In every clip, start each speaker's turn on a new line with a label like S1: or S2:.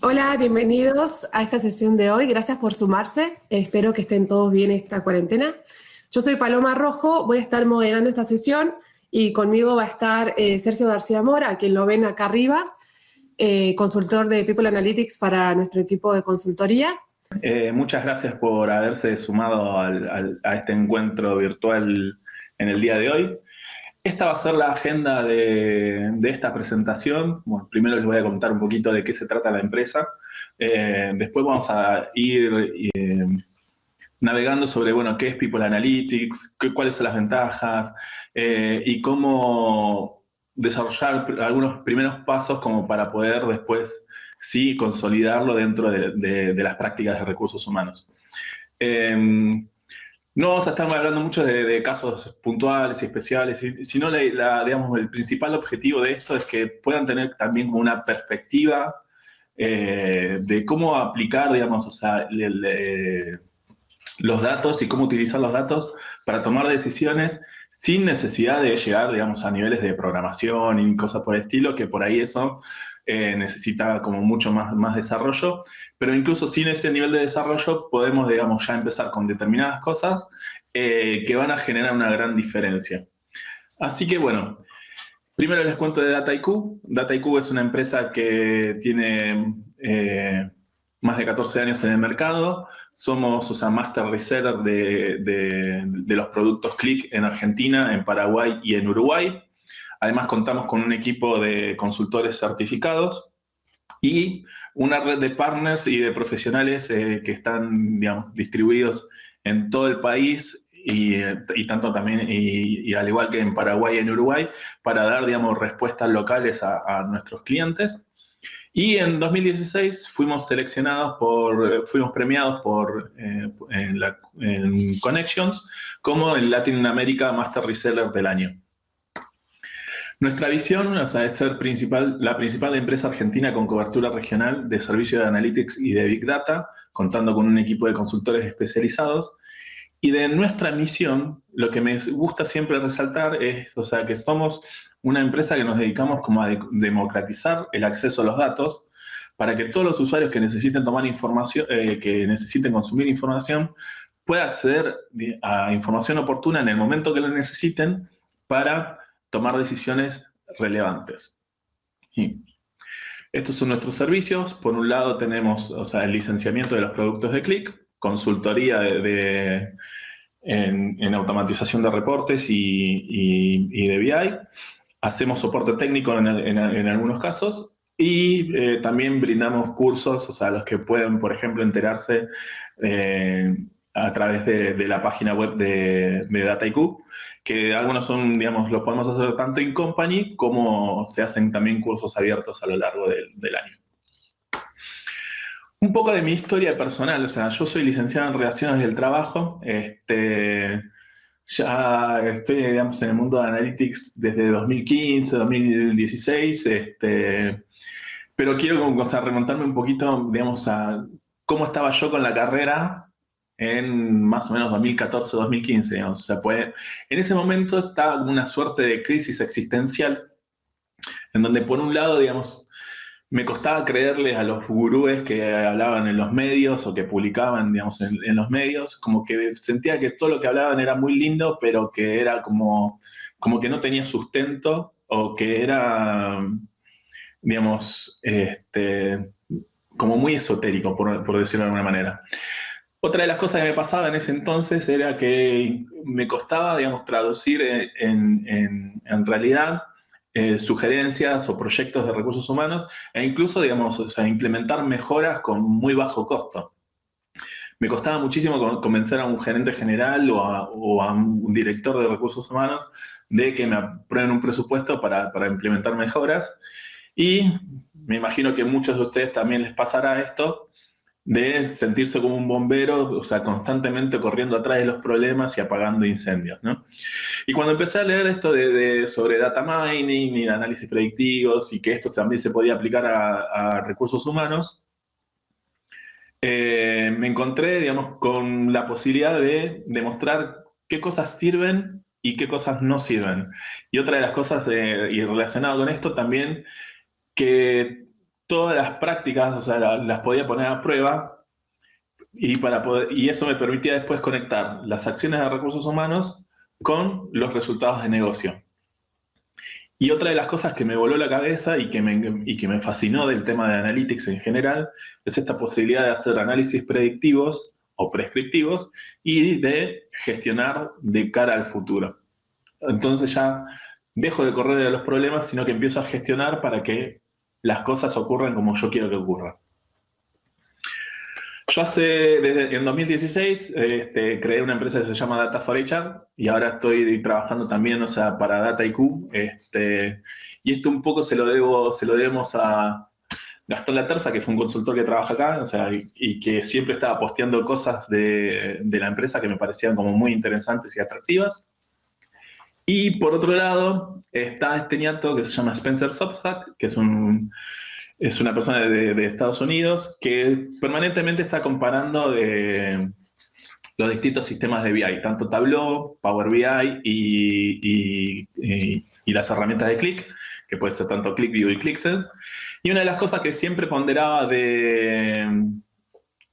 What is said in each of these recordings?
S1: Hola, bienvenidos a esta sesión de hoy. Gracias por sumarse. Espero que estén todos bien esta cuarentena. Yo soy Paloma Rojo, voy a estar moderando esta sesión y conmigo va a estar Sergio García Mora, a quien lo ven acá arriba, consultor de People Analytics para nuestro equipo de consultoría.
S2: Muchas gracias por haberse sumado a este encuentro virtual en el día de hoy. Esta va a ser la agenda de esta presentación. Bueno, primero les voy a contar un poquito de qué se trata la empresa. Después vamos a ir navegando sobre, bueno, qué es People Analytics, cuáles son las ventajas y cómo desarrollar algunos primeros pasos como para poder después sí consolidarlo dentro de las prácticas de recursos humanos. No vamos a estar hablando mucho de casos puntuales y especiales, sino digamos, el principal objetivo de esto es que puedan tener también una perspectiva de cómo aplicar, digamos, o sea, los datos y cómo utilizar los datos para tomar decisiones sin necesidad de llegar, digamos, a niveles de programación y cosas por el estilo, que por ahí eso necesita como mucho más desarrollo, pero incluso sin ese nivel de desarrollo podemos, digamos, ya empezar con determinadas cosas que van a generar una gran diferencia. Así que bueno, primero les cuento de Dataiku. Dataiku es una empresa que tiene más de 14 años en el mercado. Somos, o sea, master reseller de los productos Click en Argentina, en Paraguay y en Uruguay. Además, contamos con un equipo de consultores certificados y una red de partners y de profesionales que están, digamos, distribuidos en todo el país y tanto también, y al igual que en Paraguay y en Uruguay, para dar, digamos, respuestas locales a nuestros clientes. Y en 2016 fuimos premiados en Connections como el Latin America Master Reseller del año. Nuestra visión, o sea, es ser la principal empresa argentina con cobertura regional de servicios de analytics y de big data, contando con un equipo de consultores especializados. Y de nuestra misión, lo que me gusta siempre resaltar es, o sea, que somos una empresa que nos dedicamos como a democratizar el acceso a los datos para que todos los usuarios que necesiten tomar información, que necesiten consumir información, puedan acceder a información oportuna en el momento que lo necesiten para tomar decisiones relevantes. Y estos son nuestros servicios. Por un lado tenemos, o sea, el licenciamiento de los productos de Click, consultoría en automatización de reportes y de BI. Hacemos soporte técnico en algunos casos y también brindamos cursos, o sea, los que pueden, por ejemplo, enterarse a través de la página web de Dataiku, que algunos son, digamos, los podemos hacer tanto en company como se hacen también cursos abiertos a lo largo del año. Un poco de mi historia personal, o sea, yo soy licenciado en Relaciones del Trabajo, ya estoy, digamos, en el mundo de Analytics desde 2015, 2016, pero quiero como, o sea, remontarme un poquito, digamos, a cómo estaba yo con la carrera en más o menos 2014, 2015, digamos. O sea, pues, en ese momento estaba como una suerte de crisis existencial, en donde por un lado, digamos, me costaba creerle a los gurúes que hablaban en los medios o que publicaban, digamos, en los medios, como que sentía que todo lo que hablaban era muy lindo, pero que era como que no tenía sustento o que era, digamos, como muy esotérico, por decirlo de alguna manera. Otra de las cosas que me pasaba en ese entonces era que me costaba, digamos, traducir en realidad sugerencias o proyectos de recursos humanos e incluso, digamos, o sea, implementar mejoras con muy bajo costo. Me costaba muchísimo convencer a un gerente general o a un director de recursos humanos de que me aprueben un presupuesto para implementar mejoras. Y me imagino que a muchos de ustedes también les pasará esto, de sentirse como un bombero, o sea, constantemente corriendo atrás de los problemas y apagando incendios, ¿no? Y cuando empecé a leer esto sobre data mining y análisis predictivos y que esto también se podía aplicar a recursos humanos, me encontré, digamos, con la posibilidad de demostrar qué cosas sirven y qué cosas no sirven. Y otra de las cosas, y relacionado con esto también, que todas las prácticas, o sea, las podía poner a prueba y eso me permitía después conectar las acciones de recursos humanos con los resultados de negocio. Y otra de las cosas que me voló la cabeza y que me fascinó del tema de analytics en general es esta posibilidad de hacer análisis predictivos o prescriptivos y de gestionar de cara al futuro. Entonces ya dejo de correr de los problemas, sino que empiezo a gestionar para que las cosas ocurran como yo quiero que ocurran. Yo desde en 2016 creé una empresa que se llama Data for HR y ahora estoy trabajando también, o sea, para DataIQ. Y esto un poco se lo debemos a Gastón Laterza, que fue un consultor que trabaja acá, o sea, y que siempre estaba posteando cosas de la empresa que me parecían como muy interesantes y atractivas. Y por otro lado está este ñato que se llama Spencer Sobczak, que es una persona de Estados Unidos que permanentemente está comparando los distintos sistemas de BI, tanto Tableau, Power BI y las herramientas de Qlik, que puede ser tanto QlikView y QlikSense. Y una de las cosas que siempre ponderaba de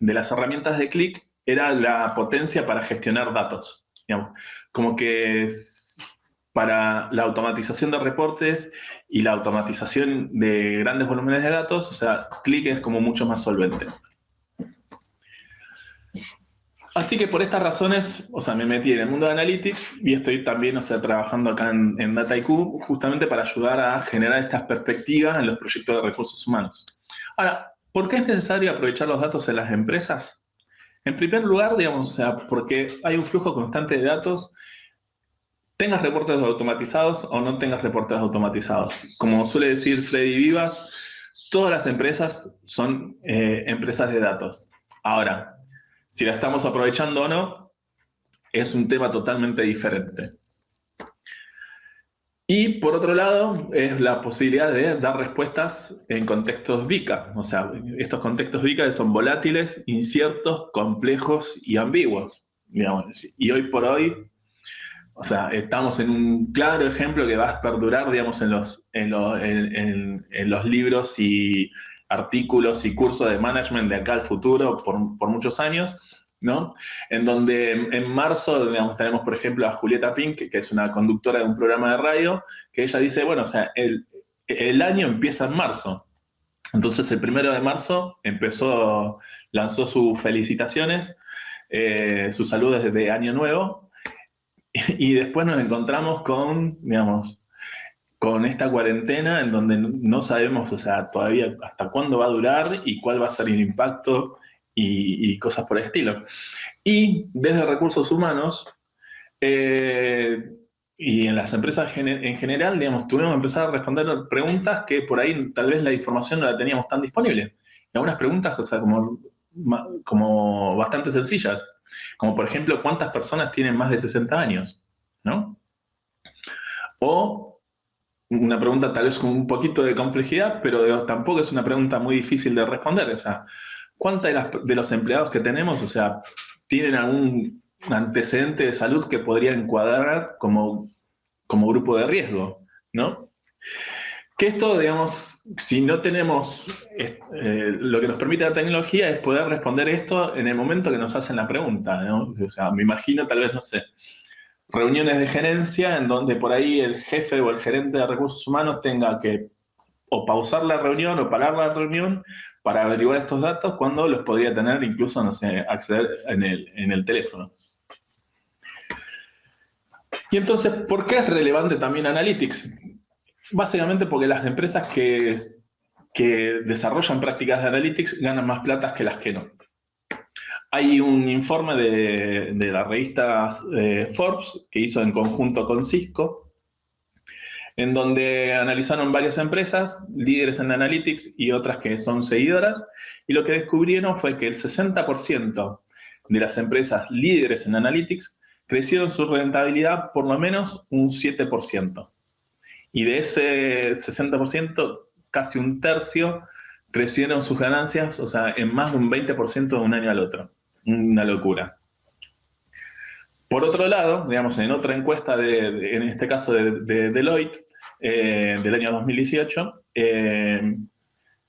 S2: las herramientas de Qlik era la potencia para gestionar datos. Digamos, como que para la automatización de reportes y la automatización de grandes volúmenes de datos, o sea, Qlik es como mucho más solvente. Así que por estas razones, o sea, me metí en el mundo de Analytics y estoy también, o sea, trabajando acá en DataIQ justamente para ayudar a generar estas perspectivas en los proyectos de recursos humanos. Ahora, ¿por qué es necesario aprovechar los datos en las empresas? En primer lugar, digamos, o sea, porque hay un flujo constante de datos, tengas reportes automatizados o no tengas reportes automatizados. Como suele decir Freddy Vivas, todas las empresas son empresas de datos. Ahora, si la estamos aprovechando o no, es un tema totalmente diferente. Y por otro lado, es la posibilidad de dar respuestas en contextos VICA. O sea, estos contextos VICA son volátiles, inciertos, complejos y ambiguos, digamos. Y hoy por hoy, o sea, estamos en un claro ejemplo que va a perdurar, digamos, en los libros y artículos y cursos de management de acá al futuro por muchos años, ¿no? En donde en marzo, digamos, tenemos, por ejemplo, a Julieta Pink, que es una conductora de un programa de radio, que ella dice, bueno, o sea, el año empieza en marzo. Entonces, el 1 de marzo lanzó sus felicitaciones, sus saludos de Año Nuevo, y después nos encontramos con, digamos, con esta cuarentena en donde no sabemos, o sea, todavía hasta cuándo va a durar y cuál va a ser el impacto y cosas por el estilo. Y desde recursos humanos y en las empresas en general, digamos, tuvimos que empezar a responder preguntas que por ahí tal vez la información no la teníamos tan disponible. Y algunas preguntas, o sea, como bastante sencillas, como por ejemplo, ¿cuántas personas tienen más de 60 años? ¿No? O una pregunta tal vez con un poquito de complejidad, pero tampoco es una pregunta muy difícil de responder. O sea, ¿cuántos de los empleados que tenemos, o sea, tienen algún antecedente de salud que podría encuadrar como grupo de riesgo, ¿no? Que esto, digamos, si no tenemos, lo que nos permite la tecnología es poder responder esto en el momento que nos hacen la pregunta, ¿no? O sea, me imagino tal vez, no sé, reuniones de gerencia en donde por ahí el jefe o el gerente de recursos humanos tenga que o pausar la reunión o parar la reunión para averiguar estos datos cuando los podría tener incluso, no sé, acceder en el teléfono. Y entonces, ¿por qué es relevante también Analytics? Básicamente porque las empresas que desarrollan prácticas de Analytics ganan más plata que las que no. Hay un informe de la revista Forbes que hizo en conjunto con Cisco, en donde analizaron varias empresas, líderes en Analytics y otras que son seguidoras, y lo que descubrieron fue que el 60% de las empresas líderes en Analytics crecieron su rentabilidad por lo menos un 7%. Y de ese 60%, casi un tercio crecieron sus ganancias, o sea, en más de un 20% de un año al otro. Una locura. Por otro lado, digamos, en otra encuesta, en este caso de Deloitte, del año 2018,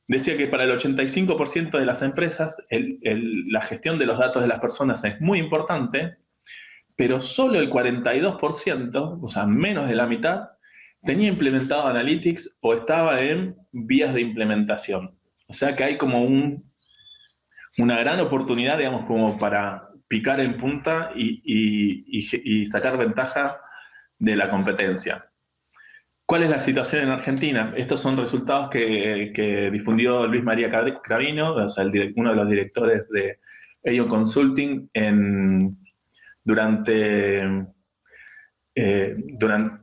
S2: decía que para el 85% de las empresas la gestión de los datos de las personas es muy importante, pero solo el 42%, o sea, menos de la mitad, tenía implementado Analytics o estaba en vías de implementación. O sea que hay como una gran oportunidad, digamos, como para picar en punta y sacar ventaja de la competencia. ¿Cuál es la situación en Argentina? Estos son resultados que difundió Luis María Cravino, o sea, uno de los directores de Aon Consulting, durante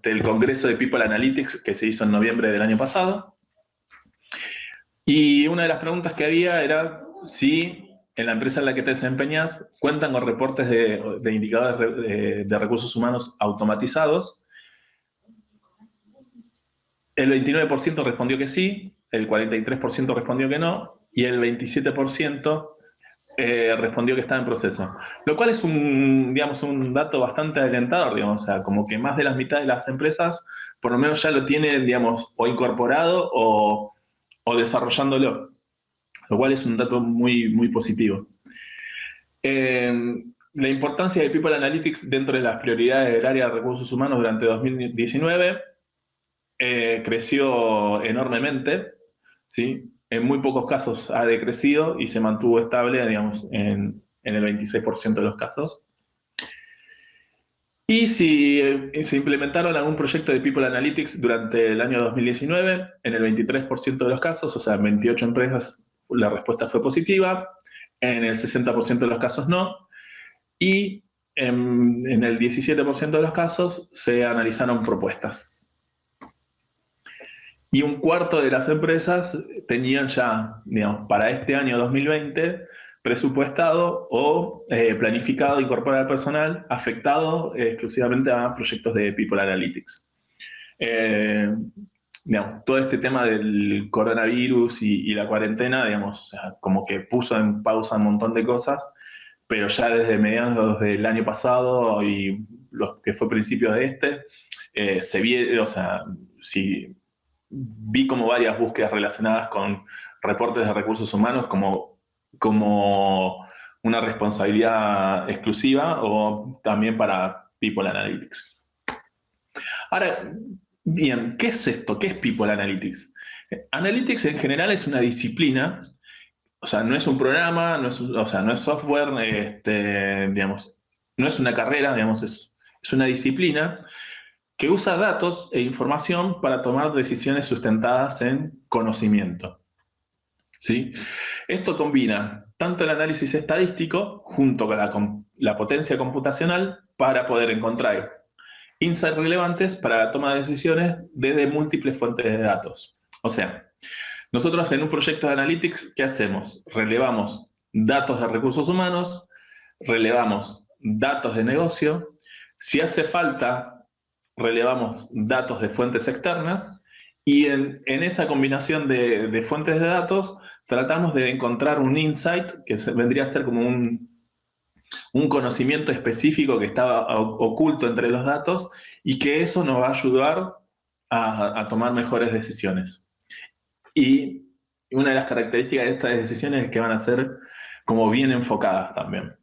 S2: el Congreso de People Analytics que se hizo en noviembre del año pasado. Y una de las preguntas que había era si en la empresa en la que te desempeñas cuentan con reportes de indicadores de recursos humanos automatizados. El 29% respondió que sí, el 43% respondió que no, y el 27% respondió que estaba en proceso. Lo cual es un dato bastante alentador, digamos, o sea, como que más de la mitad de las empresas por lo menos ya lo tienen, digamos, o incorporado o desarrollándolo, lo cual es un dato muy, muy positivo. La importancia de People Analytics dentro de las prioridades del área de recursos humanos durante 2019 creció enormemente, ¿sí? En muy pocos casos ha decrecido y se mantuvo estable, digamos, en el 26% de los casos. Y si se implementaron algún proyecto de People Analytics durante el año 2019, en el 23% de los casos, o sea, en 28 empresas, la respuesta fue positiva, en el 60% de los casos no, y en el 17% de los casos se analizaron propuestas. Y un cuarto de las empresas tenían ya, digamos, para este año 2020, presupuestado o planificado incorporar personal afectado exclusivamente a proyectos de People Analytics. Digamos, todo este tema del coronavirus y la cuarentena, digamos, o sea, como que puso en pausa un montón de cosas, pero ya desde mediados del año pasado y los que fue principios de se viene, o sea, si vi como varias búsquedas relacionadas con reportes de recursos humanos como una responsabilidad exclusiva o también para People Analytics. Ahora, bien, ¿qué es esto? ¿Qué es People Analytics? Analytics en general es una disciplina, o sea, no es un programa, no es software, digamos, no es una carrera, digamos, es una disciplina que usa datos e información para tomar decisiones sustentadas en conocimiento. ¿Sí? Esto combina tanto el análisis estadístico junto con la potencia computacional para poder encontrar insights relevantes para la toma de decisiones desde múltiples fuentes de datos. O sea, nosotros en un proyecto de Analytics, ¿qué hacemos? Relevamos datos de recursos humanos, relevamos datos de negocio, si hace falta relevamos datos de fuentes externas y en esa combinación de fuentes de datos tratamos de encontrar un insight que vendría a ser como un conocimiento específico que estaba oculto entre los datos y que eso nos va a ayudar a tomar mejores decisiones. Y una de las características de estas decisiones es que van a ser como bien enfocadas también.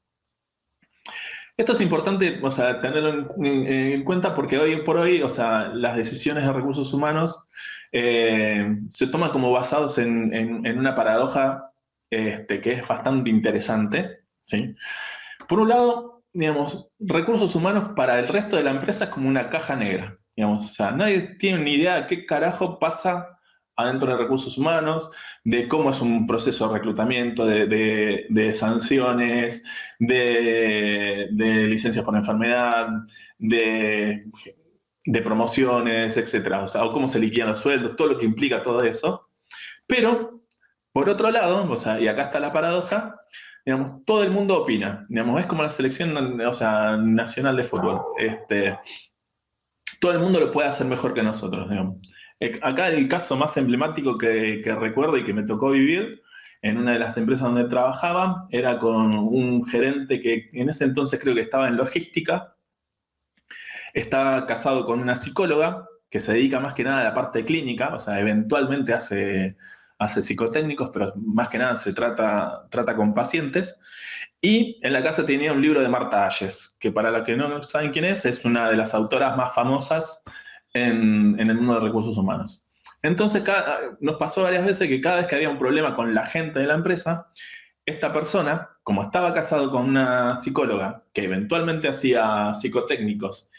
S2: Esto es importante, o sea, tenerlo en cuenta porque hoy por hoy, o sea, las decisiones de recursos humanos se toman como basados en una paradoja que es bastante interesante, ¿sí? Por un lado, digamos, recursos humanos para el resto de la empresa es como una caja negra, digamos, o sea, nadie tiene ni idea de qué carajo pasa adentro de recursos humanos, de cómo es un proceso de reclutamiento, de sanciones, de licencias por enfermedad, de promociones, etc. O sea, o cómo se liquidan los sueldos, todo lo que implica todo eso. Pero, por otro lado, o sea, y acá está la paradoja, digamos, todo el mundo opina. Digamos, es como la selección, o sea, nacional de fútbol. Todo el mundo lo puede hacer mejor que nosotros, digamos. Acá el caso más emblemático que recuerdo y que me tocó vivir en una de las empresas donde trabajaba era con un gerente que en ese entonces creo que estaba en logística, estaba casado con una psicóloga que se dedica más que nada a la parte clínica, o sea, eventualmente hace hace psicotécnicos, pero más que nada se trata con pacientes. Y en la casa tenía un libro de Marta Hayes, que para los que no saben quién es una de las autoras más famosas en el mundo de recursos humanos. Entonces nos pasó varias veces que cada vez que había un problema con la gente de la empresa, esta persona, como estaba casado con una psicóloga que eventualmente hacía psicotécnicos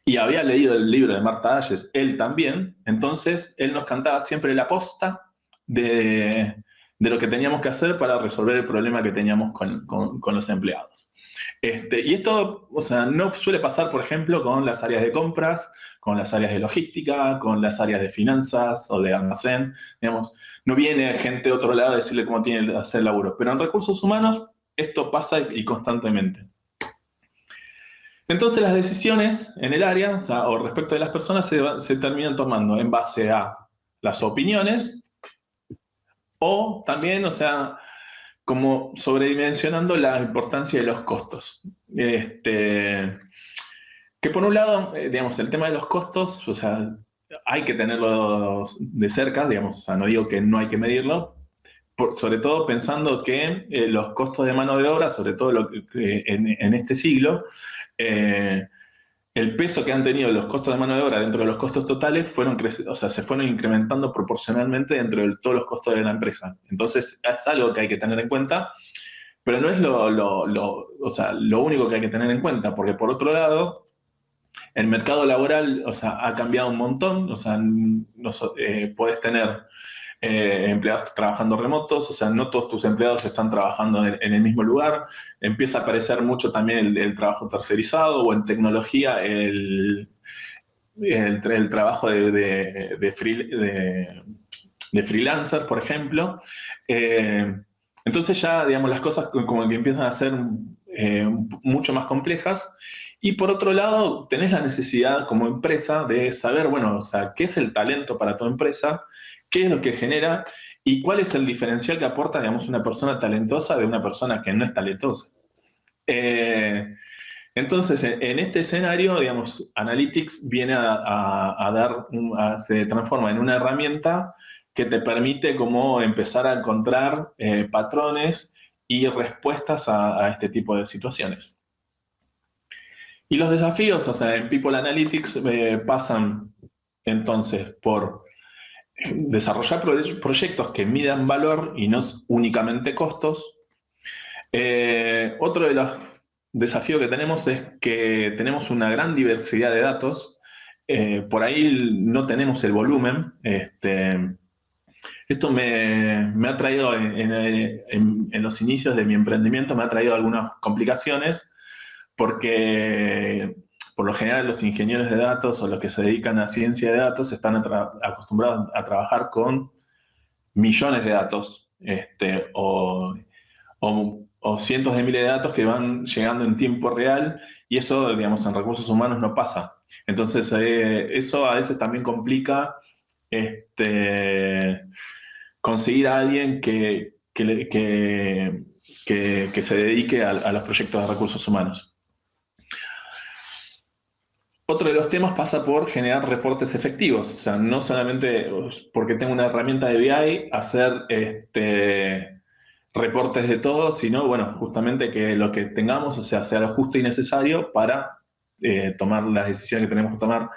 S2: y había leído el libro de Marta Hayes, él también, entonces él nos cantaba siempre la posta de lo que teníamos que hacer para resolver el problema que teníamos con los empleados. Y esto, o sea, no suele pasar, por ejemplo, con las áreas de compras, con las áreas de logística, con las áreas de finanzas o de almacén. Digamos, no viene gente de otro lado a decirle cómo tiene que hacer el laburo. Pero en recursos humanos esto pasa y constantemente. Entonces las decisiones en el área, o respecto de las personas, se terminan tomando en base a las opiniones o también, o sea, como sobredimensionando la importancia de los costos. Que por un lado, digamos, el tema de los costos, o sea, hay que tenerlo de cerca, digamos, o sea, no digo que no hay que medirlo, sobre todo pensando que los costos de mano de obra, sobre todo en este siglo, el peso que han tenido los costos de mano de obra dentro de los costos totales se fueron incrementando proporcionalmente dentro de todos los costos de la empresa. Entonces, es algo que hay que tener en cuenta, pero no es lo único que hay que tener en cuenta, porque por otro lado, el mercado laboral, o sea, ha cambiado un montón, o sea, podés tener empleados trabajando remotos, o sea, no todos tus empleados están trabajando en el mismo lugar, empieza a aparecer mucho también el trabajo tercerizado o en tecnología el trabajo de freelancers, por ejemplo. Entonces ya, digamos, las cosas como que empiezan a ser mucho más complejas. Y por otro lado, tenés la necesidad como empresa de saber, bueno, o sea, qué es el talento para tu empresa, qué es lo que genera y cuál es el diferencial que aporta, digamos, una persona talentosa de una persona que no es talentosa. Entonces, en este escenario, digamos, Analytics viene se transforma en una herramienta que te permite como empezar a encontrar patrones y respuestas a este tipo de situaciones. Y los desafíos, o sea, en People Analytics pasan entonces por desarrollar proyectos que midan valor y no únicamente costos. Otro de los desafíos que tenemos es que tenemos una gran diversidad de datos. Por ahí no tenemos el volumen. Esto me ha traído, en los inicios de mi emprendimiento, me ha traído algunas complicaciones, porque por lo general los ingenieros de datos o los que se dedican a ciencia de datos están acostumbrados a trabajar con millones de datos o cientos de miles de datos que van llegando en tiempo real, y eso, digamos, en recursos humanos no pasa. Entonces, eso a veces también complica conseguir a alguien que se dedique a los proyectos de recursos humanos. Otro de los temas pasa por generar reportes efectivos, o sea, no solamente porque tengo una herramienta de BI, hacer reportes de todo, sino, bueno, justamente que lo que tengamos, o sea lo justo y necesario para tomar las decisiones que tenemos que tomar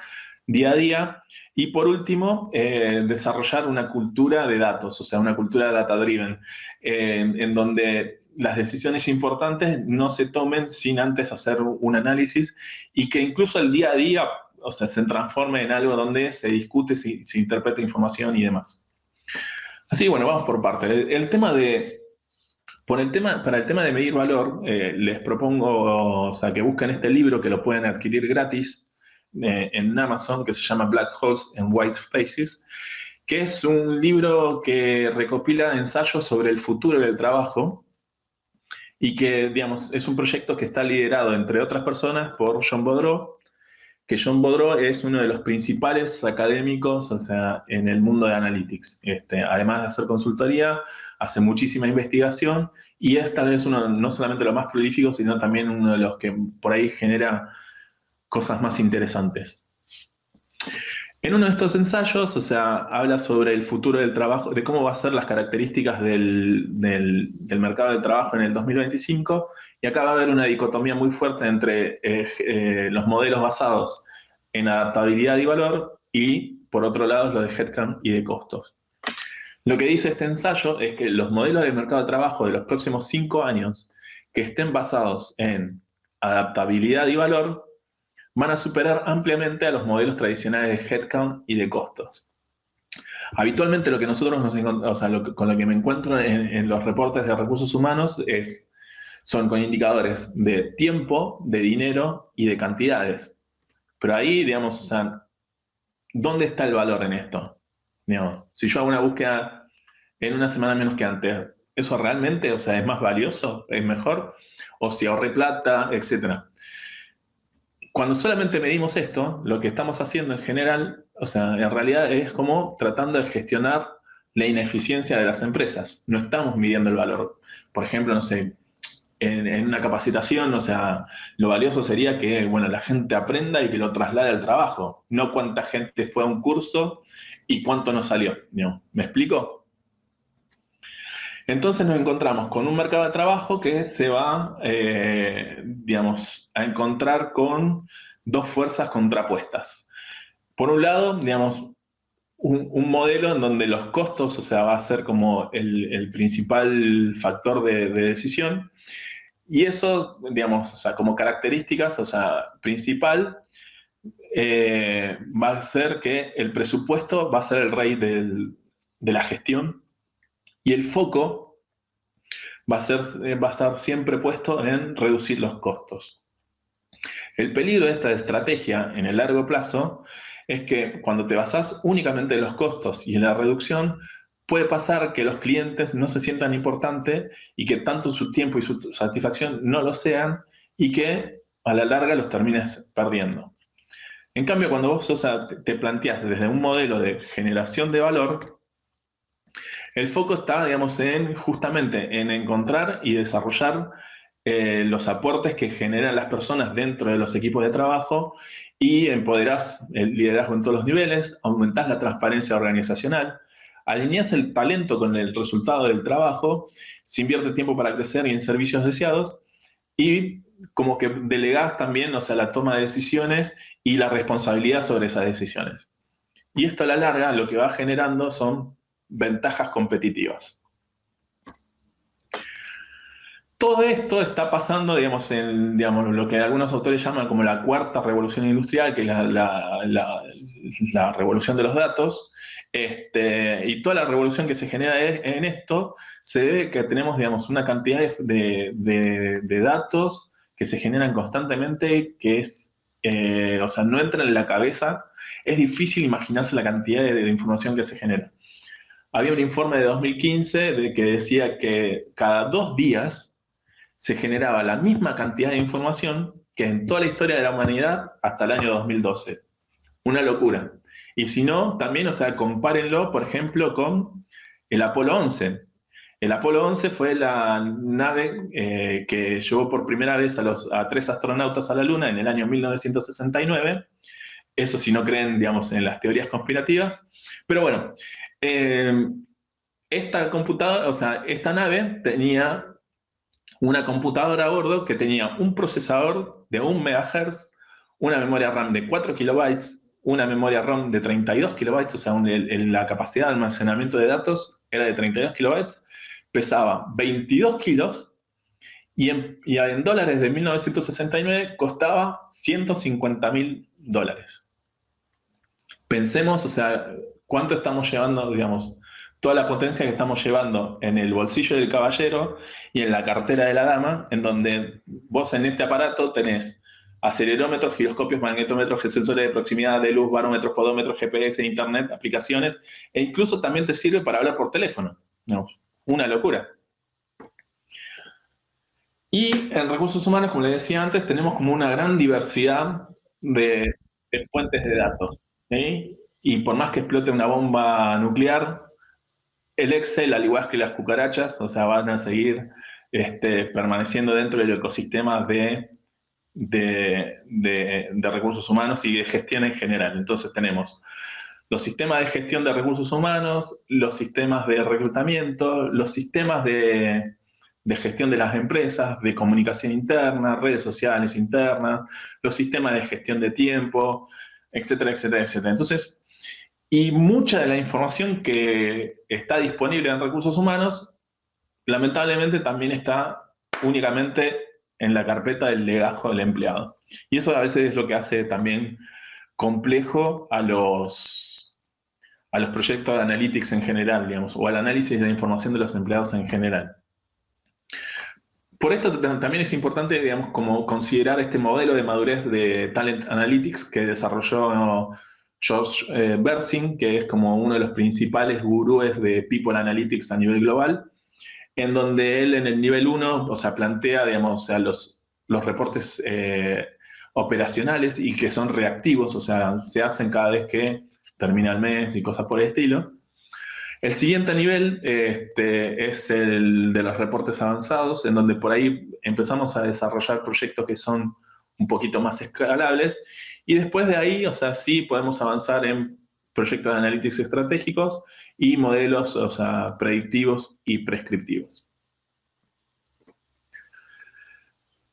S2: día a día. Y por último, desarrollar una cultura de datos, o sea, una cultura data-driven, en donde las decisiones importantes no se tomen sin antes hacer un análisis y que incluso el día a día, o sea, se transforme en algo donde se discute, se interpreta información y demás. Así que bueno, vamos por partes. Para el tema de medir valor, les propongo, o sea, que busquen este libro, que lo pueden adquirir gratis en Amazon, que se llama Black Holes and White Spaces, que es un libro que recopila ensayos sobre el futuro del trabajo y que, digamos, es un proyecto que está liderado, entre otras personas, por John Boudreau, que John Boudreau es uno de los principales académicos, o sea, en el mundo de Analytics. Además de hacer consultoría, hace muchísima investigación y es tal vez uno, no solamente lo más prolífico, sino también uno de los que por ahí genera cosas más interesantes. En uno de estos ensayos, o sea, habla sobre el futuro del trabajo, de cómo va a ser las características del mercado del trabajo en el 2025, y acá va a haber una dicotomía muy fuerte entre los modelos basados en adaptabilidad y valor y, por otro lado, los de headcount y de costos. Lo que dice este ensayo es que los modelos de mercado de trabajo de los próximos 5 años que estén basados en adaptabilidad y valor van a superar ampliamente a los modelos tradicionales de headcount y de costos. Habitualmente lo que nosotros nos encontramos, o sea, con lo que me encuentro en los reportes de recursos humanos son con indicadores de tiempo, de dinero y de cantidades. Pero ahí, digamos, o sea, ¿dónde está el valor en esto? Digamos, si yo hago una búsqueda en una semana menos que antes, ¿eso realmente, o sea, es más valioso? ¿Es mejor? O si ahorré plata, etcétera. Cuando solamente medimos esto, lo que estamos haciendo en general, o sea, en realidad es como tratando de gestionar la ineficiencia de las empresas. No estamos midiendo el valor. Por ejemplo, no sé, en una capacitación, o sea, lo valioso sería que, bueno, la gente aprenda y que lo traslade al trabajo, no cuánta gente fue a un curso y cuánto nos salió. ¿No? ¿Me explico? Entonces nos encontramos con un mercado de trabajo que se va, digamos, a encontrar con dos fuerzas contrapuestas. Por un lado, digamos, un modelo en donde los costos, o sea, va a ser como el principal factor de decisión. Y eso, digamos, o sea, como características, o sea, principal, va a ser que el presupuesto va a ser el rey de la gestión y el foco va a estar siempre puesto en reducir los costos. El peligro de esta estrategia en el largo plazo es que cuando te basás únicamente en los costos y en la reducción, puede pasar que los clientes no se sientan importantes y que tanto su tiempo y su satisfacción no lo sean y que a la larga los termines perdiendo. En cambio, cuando vos, o sea, te planteás desde un modelo de generación de valor, el foco está, digamos, en justamente en encontrar y desarrollar los aportes que generan las personas dentro de los equipos de trabajo y empoderás el liderazgo en todos los niveles, aumentás la transparencia organizacional, alineás el talento con el resultado del trabajo, se invierte tiempo para crecer y en servicios deseados, y como que delegás también, o sea, la toma de decisiones y la responsabilidad sobre esas decisiones. Y esto a la larga lo que va generando son ventajas competitivas. Todo esto está pasando, digamos, en lo que algunos autores llaman como la cuarta revolución industrial, que es la revolución de los datos, y toda la revolución que se genera en esto se debe que tenemos, digamos, una cantidad de datos que se generan constantemente que es, o sea, no entran en la cabeza, es difícil imaginarse la cantidad de información que se genera. Había un informe de 2015 que decía que cada 2 días se generaba la misma cantidad de información que en toda la historia de la humanidad hasta el año 2012. Una locura. Y si no, también, o sea, compárenlo, por ejemplo, con el Apolo 11. El Apolo 11 fue la nave que llevó por primera vez a 3 astronautas a la Luna en el año 1969. Eso si no creen, digamos, en las teorías conspirativas. Pero bueno, esta nave tenía una computadora a bordo que tenía un procesador de 1 MHz, una memoria RAM de 4 kilobytes, una memoria ROM de 32 kilobytes, o sea, la capacidad de almacenamiento de datos era de 32 kilobytes, pesaba 22 kilos y en dólares de 1969 costaba $150.000. Pensemos, o sea, cuánto estamos llevando, digamos, toda la potencia que estamos llevando en el bolsillo del caballero y en la cartera de la dama, en donde vos en este aparato tenés acelerómetros, giroscopios, magnetómetros, sensores de proximidad de luz, barómetros, podómetros, GPS, internet, aplicaciones, e incluso también te sirve para hablar por teléfono. No, una locura. Y en recursos humanos, como les decía antes, tenemos como una gran diversidad de fuentes de datos. ¿Sí? Y por más que explote una bomba nuclear, el Excel, al igual que las cucarachas, o sea, van a seguir permaneciendo dentro del ecosistema de recursos humanos y de gestión en general. Entonces tenemos los sistemas de gestión de recursos humanos, los sistemas de reclutamiento, los sistemas de gestión de las empresas, de comunicación interna, redes sociales internas, los sistemas de gestión de tiempo, etcétera, etcétera, etcétera. Entonces, y mucha de la información que está disponible en recursos humanos, lamentablemente también está únicamente en la carpeta del legajo del empleado. Y eso a veces es lo que hace también complejo a los proyectos de analytics en general, digamos, o al análisis de la información de los empleados en general. Por esto también es importante, digamos, como considerar este modelo de madurez de Talent Analytics que desarrolló George Berzin, que es como uno de los principales gurúes de People Analytics a nivel global, en donde él en el nivel 1, o sea, plantea, digamos, o sea, los reportes operacionales y que son reactivos, o sea, se hacen cada vez que termina el mes y cosas por el estilo. El siguiente nivel es el de los reportes avanzados, en donde por ahí empezamos a desarrollar proyectos que son un poquito más escalables, y después de ahí, o sea, sí podemos avanzar en proyectos de analytics estratégicos y modelos, o sea, predictivos y prescriptivos.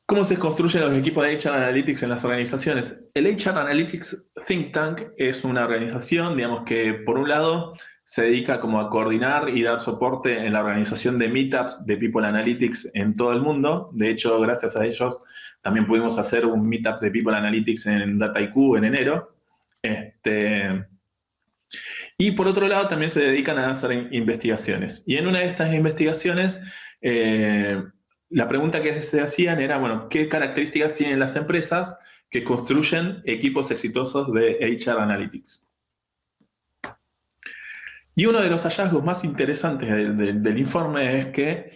S2: ¿Cómo se construyen los equipos de HR Analytics en las organizaciones? El HR Analytics Think Tank es una organización, digamos, que por un lado se dedica como a coordinar y dar soporte en la organización de meetups de People Analytics en todo el mundo. De hecho, gracias a ellos también pudimos hacer un meetup de People Analytics en Dataiku en enero. Y por otro lado también se dedican a hacer investigaciones. Y en una de estas investigaciones, la pregunta que se hacían era, bueno, ¿qué características tienen las empresas que construyen equipos exitosos de HR Analytics? Y uno de los hallazgos más interesantes del informe es que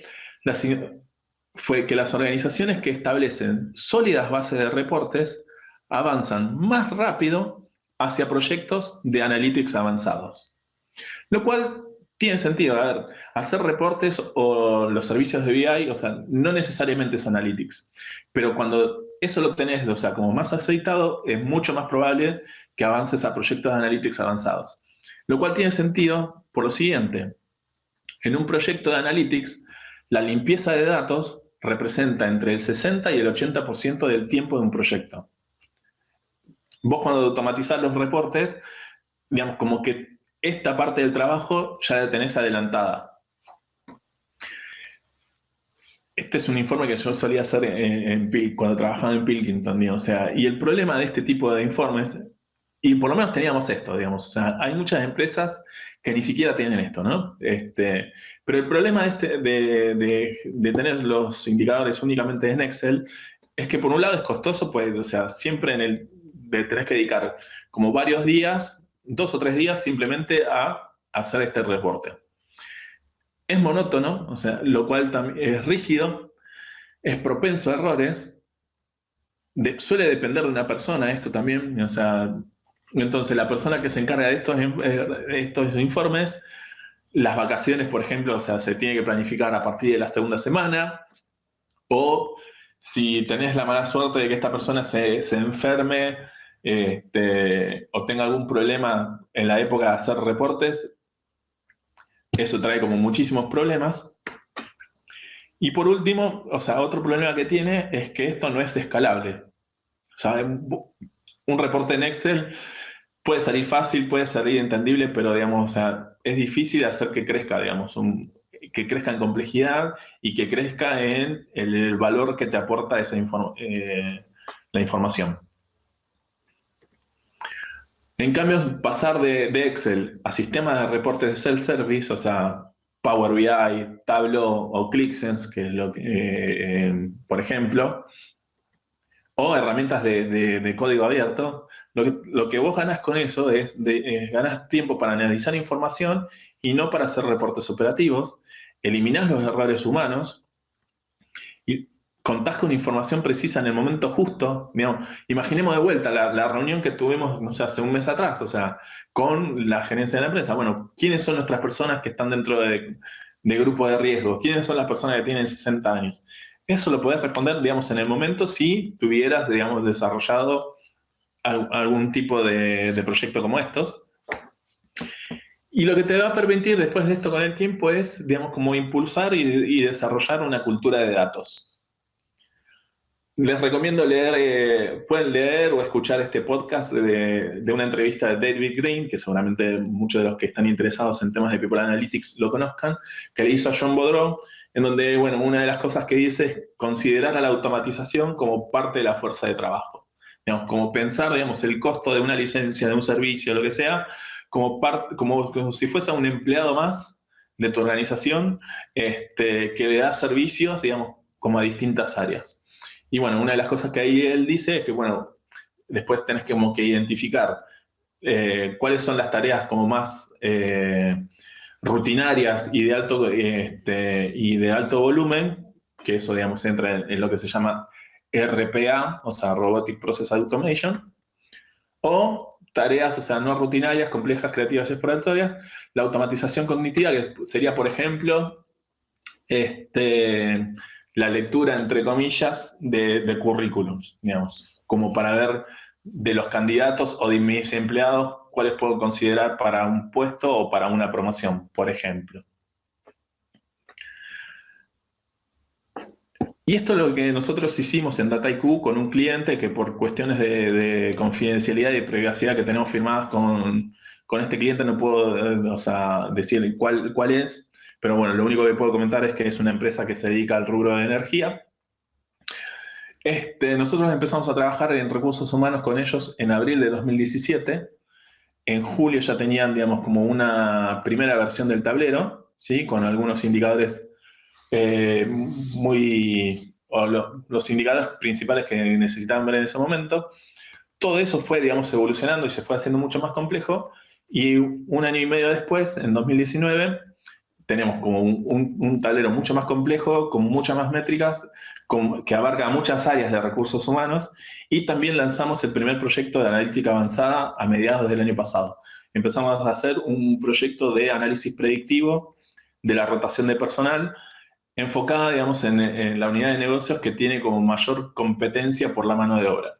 S2: las organizaciones que establecen sólidas bases de reportes avanzan más rápido hacia proyectos de analytics avanzados. Lo cual tiene sentido. A ver, hacer reportes o los servicios de BI, o sea, no necesariamente es analytics. Pero cuando eso lo tenés, o sea, como más aceitado, es mucho más probable que avances a proyectos de analytics avanzados. Lo cual tiene sentido por lo siguiente. En un proyecto de analytics, la limpieza de datos representa entre el 60 y el 80% del tiempo de un proyecto. Vos cuando automatizás los reportes, digamos, como que esta parte del trabajo ya la tenés adelantada. Este es un informe que yo solía hacer cuando trabajaba en Pilkington, digamos, o sea, y el problema de este tipo de informes, y por lo menos teníamos esto, digamos, o sea, hay muchas empresas que ni siquiera tienen esto, ¿no? Pero el problema de tener los indicadores únicamente en Excel es que por un lado es costoso, pues, o sea, siempre tenés que dedicar como varios días, 2 o 3 días simplemente a hacer este reporte. Es monótono, o sea, lo cual también es rígido, es propenso a errores, suele depender de una persona esto también, o sea, entonces la persona que se encarga de estos informes, las vacaciones, por ejemplo, o sea, se tiene que planificar a partir de la segunda semana, o si tenés la mala suerte de que esta persona se enferme o tenga algún problema en la época de hacer reportes, eso trae como muchísimos problemas. Y por último, o sea, otro problema que tiene es que esto no es escalable. O sea, un reporte en Excel puede salir fácil, puede salir entendible, pero digamos, o sea, es difícil hacer que crezca, digamos, que crezca en complejidad y que crezca en el valor que te aporta la información. En cambio, pasar de Excel a sistemas de reportes de self-service, o sea, Power BI, Tableau o ClickSense, que es lo que, por ejemplo, o herramientas de código abierto, lo que vos ganás con eso es ganás tiempo para analizar información y no para hacer reportes operativos, eliminás los errores humanos y contás con información precisa en el momento justo. Digamos, imaginemos de vuelta la reunión que tuvimos, no sé, hace un mes atrás, o sea, con la gerencia de la empresa. Bueno, ¿quiénes son nuestras personas que están dentro de grupo de riesgo? ¿Quiénes son las personas que tienen 60 años? Eso lo podés responder, digamos, en el momento si tuvieras, digamos, desarrollado algún tipo de proyecto como estos. Y lo que te va a permitir después de esto con el tiempo es, digamos, como impulsar y desarrollar una cultura de datos. Les recomiendo leer, pueden leer o escuchar este podcast de una entrevista de David Green, que seguramente muchos de los que están interesados en temas de People Analytics lo conozcan, que le hizo a John Boudreau, en donde, bueno, una de las cosas que dice es considerar a la automatización como parte de la fuerza de trabajo. Digamos, como pensar, digamos, el costo de una licencia, de un servicio, lo que sea, como si fuese un empleado más de tu organización, que le da servicios, digamos, como a distintas áreas. Y bueno, una de las cosas que ahí él dice es que, bueno, después tenés que, como que identificar cuáles son las tareas como más rutinarias y de alto volumen, que eso, digamos, entra en lo que se llama RPA, o sea, Robotic Process Automation, o tareas, o sea, no rutinarias, complejas, creativas y exploratorias, la automatización cognitiva, que sería, por ejemplo, la lectura, entre comillas, de currículums, digamos, como para ver de los candidatos o de mis empleados cuáles puedo considerar para un puesto o para una promoción, por ejemplo. Y esto es lo que nosotros hicimos en Dataiku con un cliente que por cuestiones de confidencialidad y privacidad que tenemos firmadas con este cliente no puedo o sea, decir cuál es, pero bueno, lo único que puedo comentar es que es una empresa que se dedica al rubro de energía. Nosotros empezamos a trabajar en recursos humanos con ellos en abril de 2017. En julio ya tenían, digamos, como una primera versión del tablero, ¿sí? Con algunos indicadores los indicadores principales que necesitaban ver en ese momento. Todo eso fue, digamos, evolucionando y se fue haciendo mucho más complejo. Y un año y medio después, en 2019, tenemos como un tablero mucho más complejo, con muchas más métricas, que abarca muchas áreas de recursos humanos, y también lanzamos el primer proyecto de analítica avanzada a mediados del año pasado. Empezamos a hacer un proyecto de análisis predictivo de la rotación de personal, enfocada, digamos, en la unidad de negocios que tiene como mayor competencia por la mano de obra.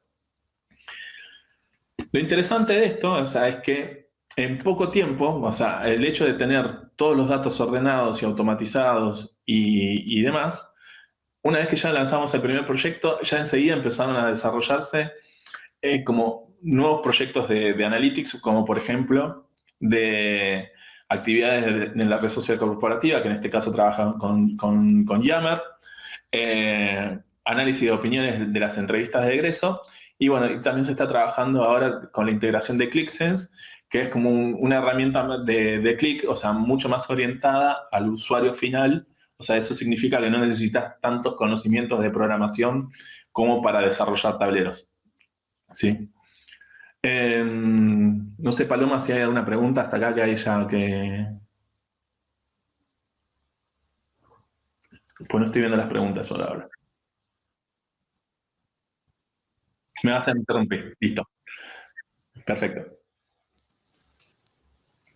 S2: Lo interesante de esto, o sea, es que en poco tiempo, o sea, el hecho de tener todos los datos ordenados y automatizados y demás, una vez que ya lanzamos el primer proyecto, ya enseguida empezaron a desarrollarse como nuevos proyectos de analytics, como por ejemplo de actividades en la red social corporativa, que en este caso trabajan con Yammer, análisis de opiniones de las entrevistas de egreso, y bueno, y también se está trabajando ahora con la integración de ClickSense, que es como una herramienta de click, o sea, mucho más orientada al usuario final. O sea, eso significa que no necesitas tantos conocimientos de programación como para desarrollar tableros. ¿Sí? No sé, Paloma, si hay alguna pregunta hasta acá que hay ya que... Pues no estoy viendo las preguntas solo ahora. Me vas a interrumpir. Listo. Perfecto.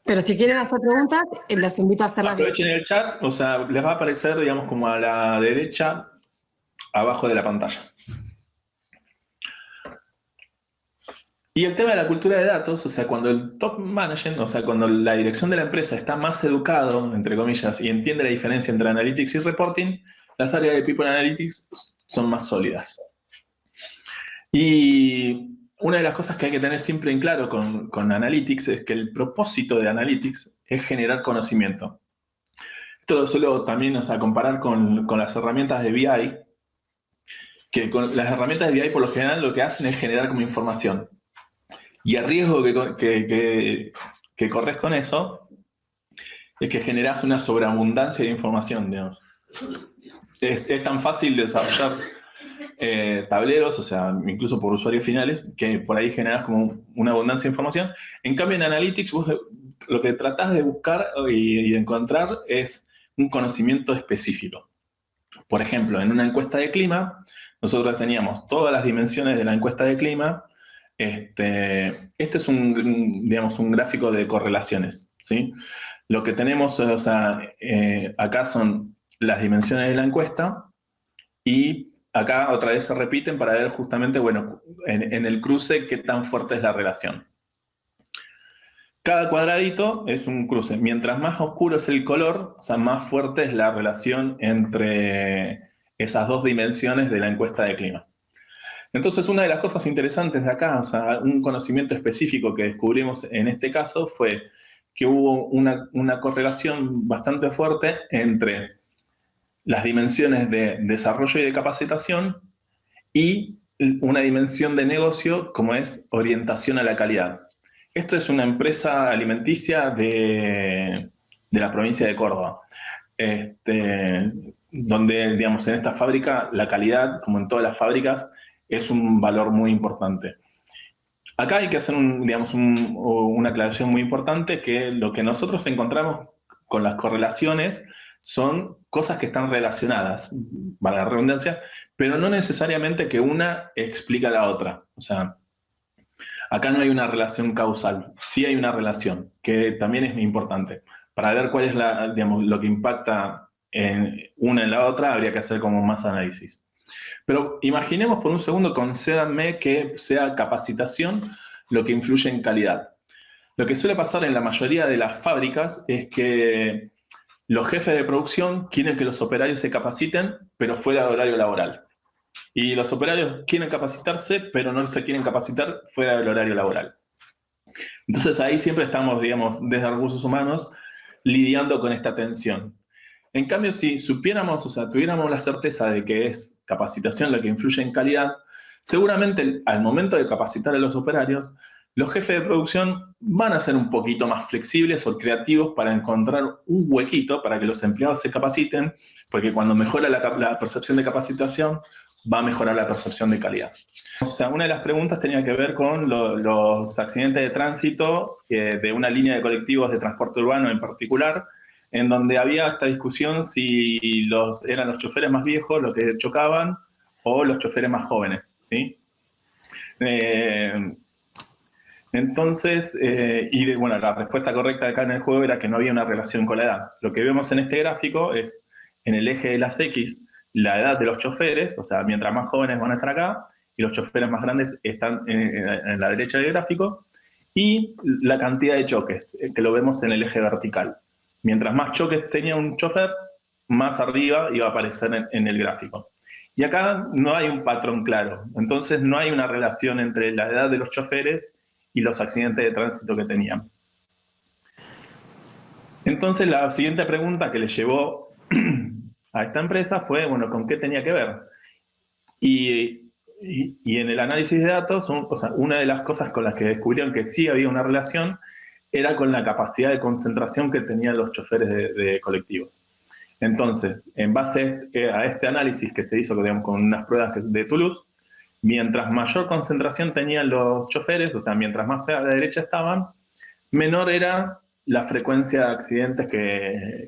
S1: Pero si quieren hacer preguntas, las invito a hacerlas bien.
S2: Aprovechen el chat, o sea, les va a aparecer, digamos, como a la derecha, abajo de la pantalla. Y el tema de la cultura de datos, o sea, cuando el top management, o sea, cuando la dirección de la empresa está más educado, entre comillas, y entiende la diferencia entre analytics y reporting, las áreas de People Analytics son más sólidas. Y una de las cosas que hay que tener siempre en claro con Analytics es que el propósito de Analytics es generar conocimiento. Esto lo suelo también, o sea, comparar con las herramientas de BI, que con las herramientas de BI por lo general lo que hacen es generar como información. Y el riesgo que corres con eso es que generas una sobreabundancia de información, digamos. Es tan fácil desarrollar tableros, o sea, incluso por usuarios finales, que por ahí generas como una abundancia de información. En cambio, en Analytics, vos lo que tratás de buscar y de encontrar es un conocimiento específico. Por ejemplo, en una encuesta de clima, nosotros teníamos todas las dimensiones de la encuesta de clima. Este es digamos, un gráfico de correlaciones, ¿sí? Lo que tenemos, o sea, acá son las dimensiones de la encuesta y acá otra vez se repiten para ver justamente, bueno, en el cruce qué tan fuerte es la relación. Cada cuadradito es un cruce. Mientras más oscuro es el color, o sea, más fuerte es la relación entre esas dos dimensiones de la encuesta de clima. Entonces, una de las cosas interesantes de acá, o sea, un conocimiento específico que descubrimos en este caso fue que hubo una correlación bastante fuerte entre las dimensiones de desarrollo y de capacitación y una dimensión de negocio como es orientación a la calidad. Esto es una empresa alimenticia de la provincia de Córdoba, donde, digamos, en esta fábrica la calidad, como en todas las fábricas, es un valor muy importante. Acá hay que hacer una aclaración muy importante, que lo que nosotros encontramos con las correlaciones son cosas que están relacionadas, valga la redundancia, pero no necesariamente que una explica a la otra. O sea, acá no hay una relación causal, sí hay una relación, que también es muy importante. Para ver cuál es lo que impacta en una en la otra, habría que hacer como más análisis. Pero imaginemos por un segundo, concédanme que sea capacitación lo que influye en calidad. Lo que suele pasar en la mayoría de las fábricas es que los jefes de producción quieren que los operarios se capaciten, pero fuera de horario laboral. Y los operarios quieren capacitarse, pero no se quieren capacitar fuera del horario laboral. Entonces ahí siempre estamos, digamos, desde recursos humanos, lidiando con esta tensión. En cambio, si supiéramos, o sea, tuviéramos la certeza de que es capacitación la que influye en calidad, seguramente al momento de capacitar a los operarios, los jefes de producción van a ser un poquito más flexibles o creativos para encontrar un huequito para que los empleados se capaciten, porque cuando mejora la percepción de capacitación, va a mejorar la percepción de calidad. O sea, una de las preguntas tenía que ver con los accidentes de tránsito de una línea de colectivos de transporte urbano en particular, en donde había esta discusión si eran los choferes más viejos los que chocaban o los choferes más jóvenes, ¿sí? Entonces, bueno, la respuesta correcta acá en el juego era que no había una relación con la edad. Lo que vemos en este gráfico es, en el eje de las X, la edad de los choferes, o sea, mientras más jóvenes van a estar acá, y los choferes más grandes están en la derecha del gráfico, y la cantidad de choques, que lo vemos en el eje vertical. Mientras más choques tenía un chofer, más arriba iba a aparecer en el gráfico. Y acá no hay un patrón claro, entonces no hay una relación entre la edad de los choferes y los accidentes de tránsito que tenían. Entonces la siguiente pregunta que le llevó a esta empresa fue, bueno, ¿con qué tenía que ver? Y en el análisis de datos, una de las cosas con las que descubrieron que sí había una relación era con la capacidad de concentración que tenían los choferes de colectivos. Entonces, en base a este análisis que se hizo, digamos, con unas pruebas de Toulouse, mientras mayor concentración tenían los choferes, o sea, mientras más a la derecha estaban, menor era la frecuencia de accidentes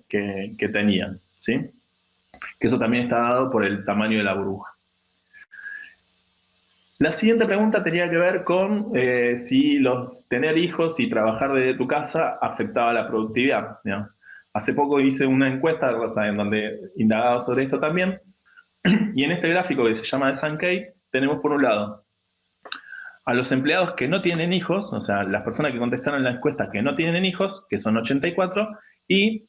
S2: que tenían, ¿sí? Que eso también está dado por el tamaño de la burbuja. La siguiente pregunta tenía que ver con si tener hijos y trabajar desde tu casa afectaba la productividad, ¿no? Hace poco hice una encuesta, o sea, en donde indagaba sobre esto también, y en este gráfico que se llama de Sankey, tenemos por un lado a los empleados que no tienen hijos, o sea, las personas que contestaron la encuesta que no tienen hijos, que son 84, y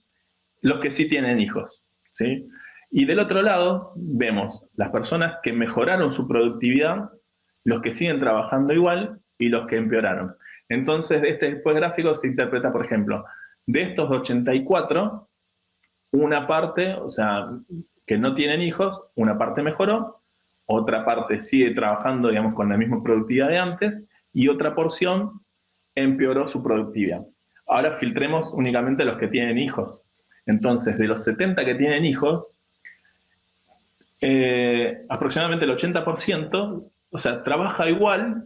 S2: los que sí tienen hijos, ¿sí? Y del otro lado vemos las personas que mejoraron su productividad, los que siguen trabajando igual y los que empeoraron. Entonces, este gráfico se interpreta, por ejemplo, de estos 84, una parte, o sea, que no tienen hijos, una parte mejoró, otra parte sigue trabajando, digamos, con la misma productividad de antes, y otra porción empeoró su productividad. Ahora filtremos únicamente los que tienen hijos. Entonces, de los 70 que tienen hijos, aproximadamente el 80%, o sea, trabaja igual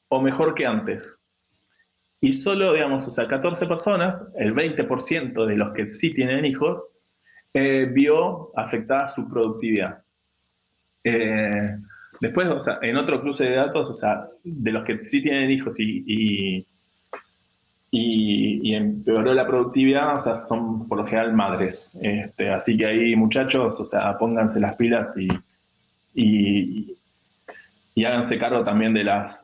S2: o mejor que antes. Y solo, digamos, o sea, 14 personas, el 20% de los que sí tienen hijos, vio afectada su productividad. Después, o sea, en otro cruce de datos, o sea, de los que sí tienen hijos y empeoró la productividad, o sea, son por lo general madres. Así que ahí, muchachos, o sea, pónganse las pilas y háganse cargo también de las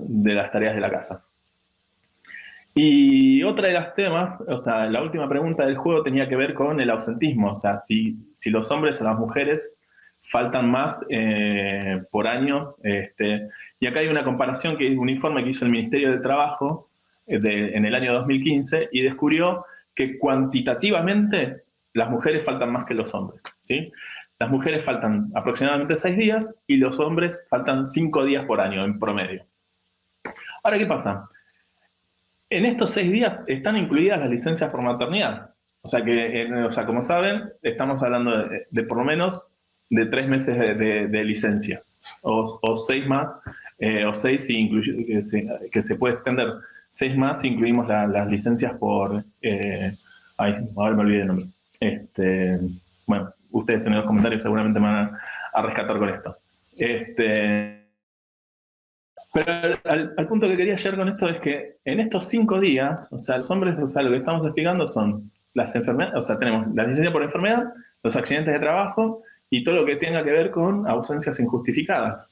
S2: tareas de la casa. Y otra de las temas, o sea, la última pregunta del juego tenía que ver con el ausentismo, o sea, si los hombres o las mujeres faltan más por año. Y acá hay una comparación, que es un informe que hizo el Ministerio de Trabajo en el año 2015 y descubrió que cuantitativamente las mujeres faltan más que los hombres, ¿sí? Las mujeres faltan aproximadamente 6 días y los hombres faltan 5 días por año en promedio. Ahora, ¿qué pasa? En estos 6 días están incluidas las licencias por maternidad. O sea que, como saben, estamos hablando de por lo menos de 3 meses de licencia, o 6 más, o 6 si que se puede extender 6 más si incluimos las licencias por... ahora me olvidé el nombre. Bueno, ustedes en los comentarios seguramente me van a rescatar con esto. Pero al punto que quería llegar con esto es que en estos 5 días, o sea, los hombres, o sea, lo que estamos explicando son las enfermedades, o sea, tenemos la licencia por enfermedad, los accidentes de trabajo y todo lo que tenga que ver con ausencias injustificadas.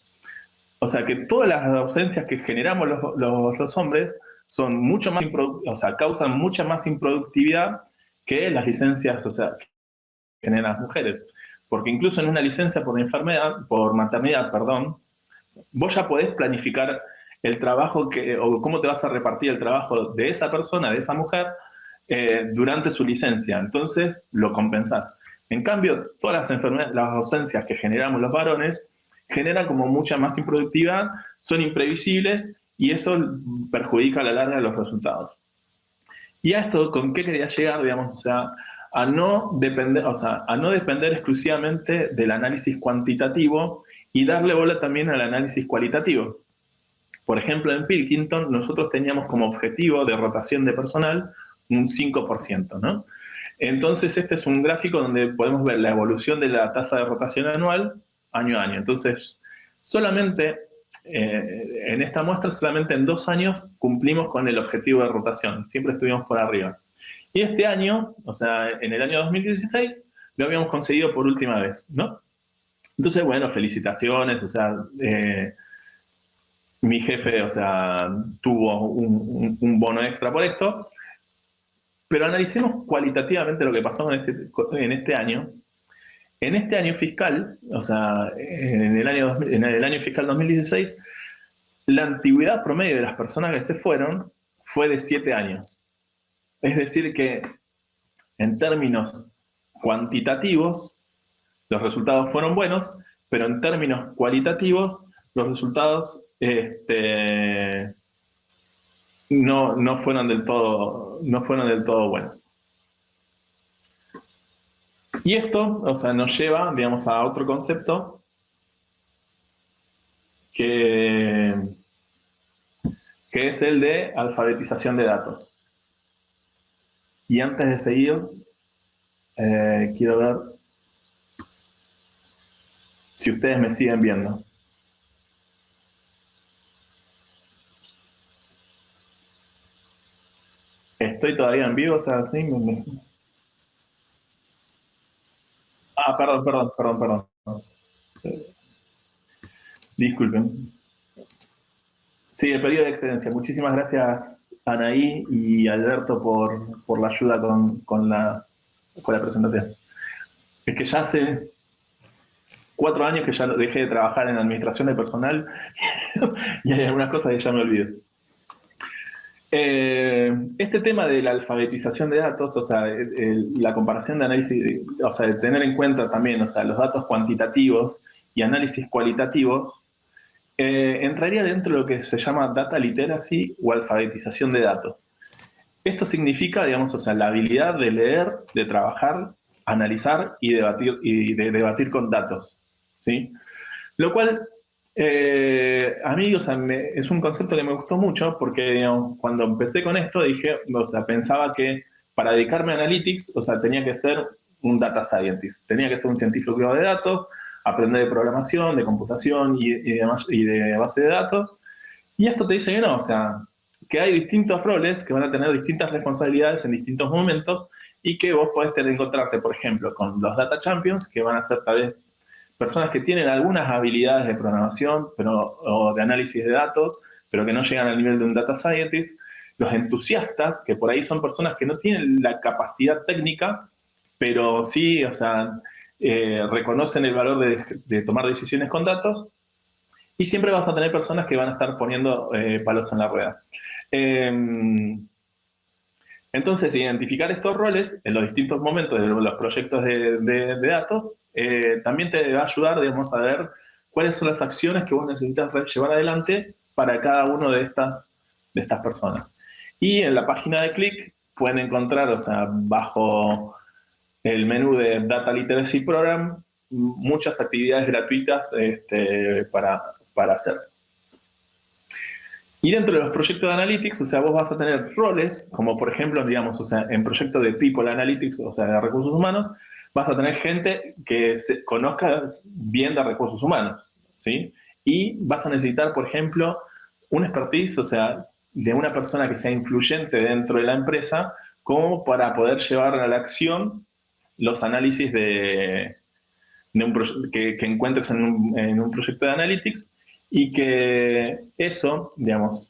S2: O sea, que todas las ausencias que generamos los hombres son mucho más, o sea, causan mucha más improductividad que las licencias, o sea, que generan las mujeres. Porque incluso en una licencia por enfermedad, por maternidad, perdón, vos ya podés planificar el trabajo o cómo te vas a repartir el trabajo de esa persona, de esa mujer, durante su licencia. Entonces, lo compensás. En cambio, todas las enfermedades, las ausencias que generamos los varones, generan como mucha más improductividad, son imprevisibles y eso perjudica a la larga los resultados. Y a esto, ¿con qué quería llegar? Digamos, o sea, a no depender exclusivamente del análisis cuantitativo y darle bola también al análisis cualitativo. Por ejemplo, en Pilkington nosotros teníamos como objetivo de rotación de personal un 5%, ¿no? Entonces este es un gráfico donde podemos ver la evolución de la tasa de rotación anual año a año. Entonces, solamente en esta muestra, solamente en 2 años cumplimos con el objetivo de rotación. Siempre estuvimos por arriba. Y este año, o sea, en el año 2016, lo habíamos conseguido por última vez, ¿no? Entonces, bueno, felicitaciones, o sea, mi jefe, o sea, tuvo un bono extra por esto, pero analicemos cualitativamente lo que pasó en este año. En este año fiscal, o sea, en el año fiscal 2016, la antigüedad promedio de las personas que se fueron fue de 7 años. Es decir que, en términos cuantitativos, los resultados fueron buenos, pero en términos cualitativos, los resultados no fueron del todo buenos. Y esto, o sea, nos lleva, digamos, a otro concepto que es el de alfabetización de datos. Y antes de seguir, quiero ver si ustedes me siguen viendo. ¿Estoy todavía en vivo? O sea, ¿sí? Ah, perdón. Disculpen. Sí, el periodo de excedencia. Muchísimas gracias, Anaí y Alberto, por la ayuda con la presentación. Es que ya hace 4 años que ya dejé de trabajar en administración de personal y hay algunas cosas que ya me olvido. Este tema de la alfabetización de datos, o sea, la comparación de análisis, o sea, de tener en cuenta también, o sea, los datos cuantitativos y análisis cualitativos, entraría dentro de lo que se llama data literacy o alfabetización de datos. Esto significa, digamos, o sea, la habilidad de leer, de trabajar, analizar y de debatir con datos, ¿sí? Lo cual, a mí, o sea, es un concepto que me gustó mucho porque, digamos, cuando empecé con esto dije, o sea, pensaba que para dedicarme a Analytics, o sea, tenía que ser un data scientist, tenía que ser un científico de datos, aprender de programación, de computación y de base de datos. Y esto te dice que no, o sea, que hay distintos roles que van a tener distintas responsabilidades en distintos momentos y que vos podés encontrarte, por ejemplo, con los data champions, que van a ser tal vez personas que tienen algunas habilidades de programación o de análisis de datos, pero que no llegan al nivel de un data scientist, los entusiastas, que por ahí son personas que no tienen la capacidad técnica, pero sí, o sea, reconocen el valor de tomar decisiones con datos, y siempre vas a tener personas que van a estar poniendo palos en la rueda. Entonces, identificar estos roles en los distintos momentos de los proyectos de datos también te va a ayudar, digamos, a ver cuáles son las acciones que vos necesitas llevar adelante para cada una de estas personas. Y en la página de Qlik pueden encontrar, o sea, bajo el menú de Data Literacy Program, muchas actividades gratuitas para hacer. Y dentro de los proyectos de Analytics, o sea, vos vas a tener roles, como por ejemplo, digamos, o sea, en proyectos de People Analytics, o sea, de recursos humanos, vas a tener gente que conozca bien de recursos humanos, ¿sí? Y vas a necesitar, por ejemplo, un expertise, o sea, de una persona que sea influyente dentro de la empresa, como para poder llevar a la acción los análisis que encuentres en un proyecto de Analytics, y que eso, digamos,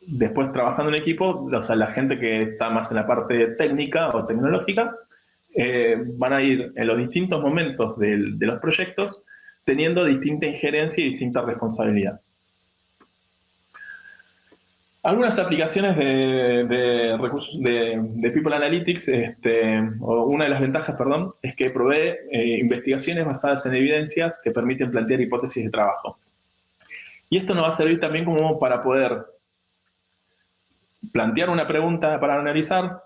S2: después trabajando en equipo, o sea, la gente que está más en la parte técnica o tecnológica, van a ir en los distintos momentos de los proyectos teniendo distinta injerencia y distinta responsabilidad. Algunas aplicaciones de People Analytics, o una de las ventajas, perdón, es que provee investigaciones basadas en evidencias que permiten plantear hipótesis de trabajo. Y esto nos va a servir también como para poder plantear una pregunta para analizar,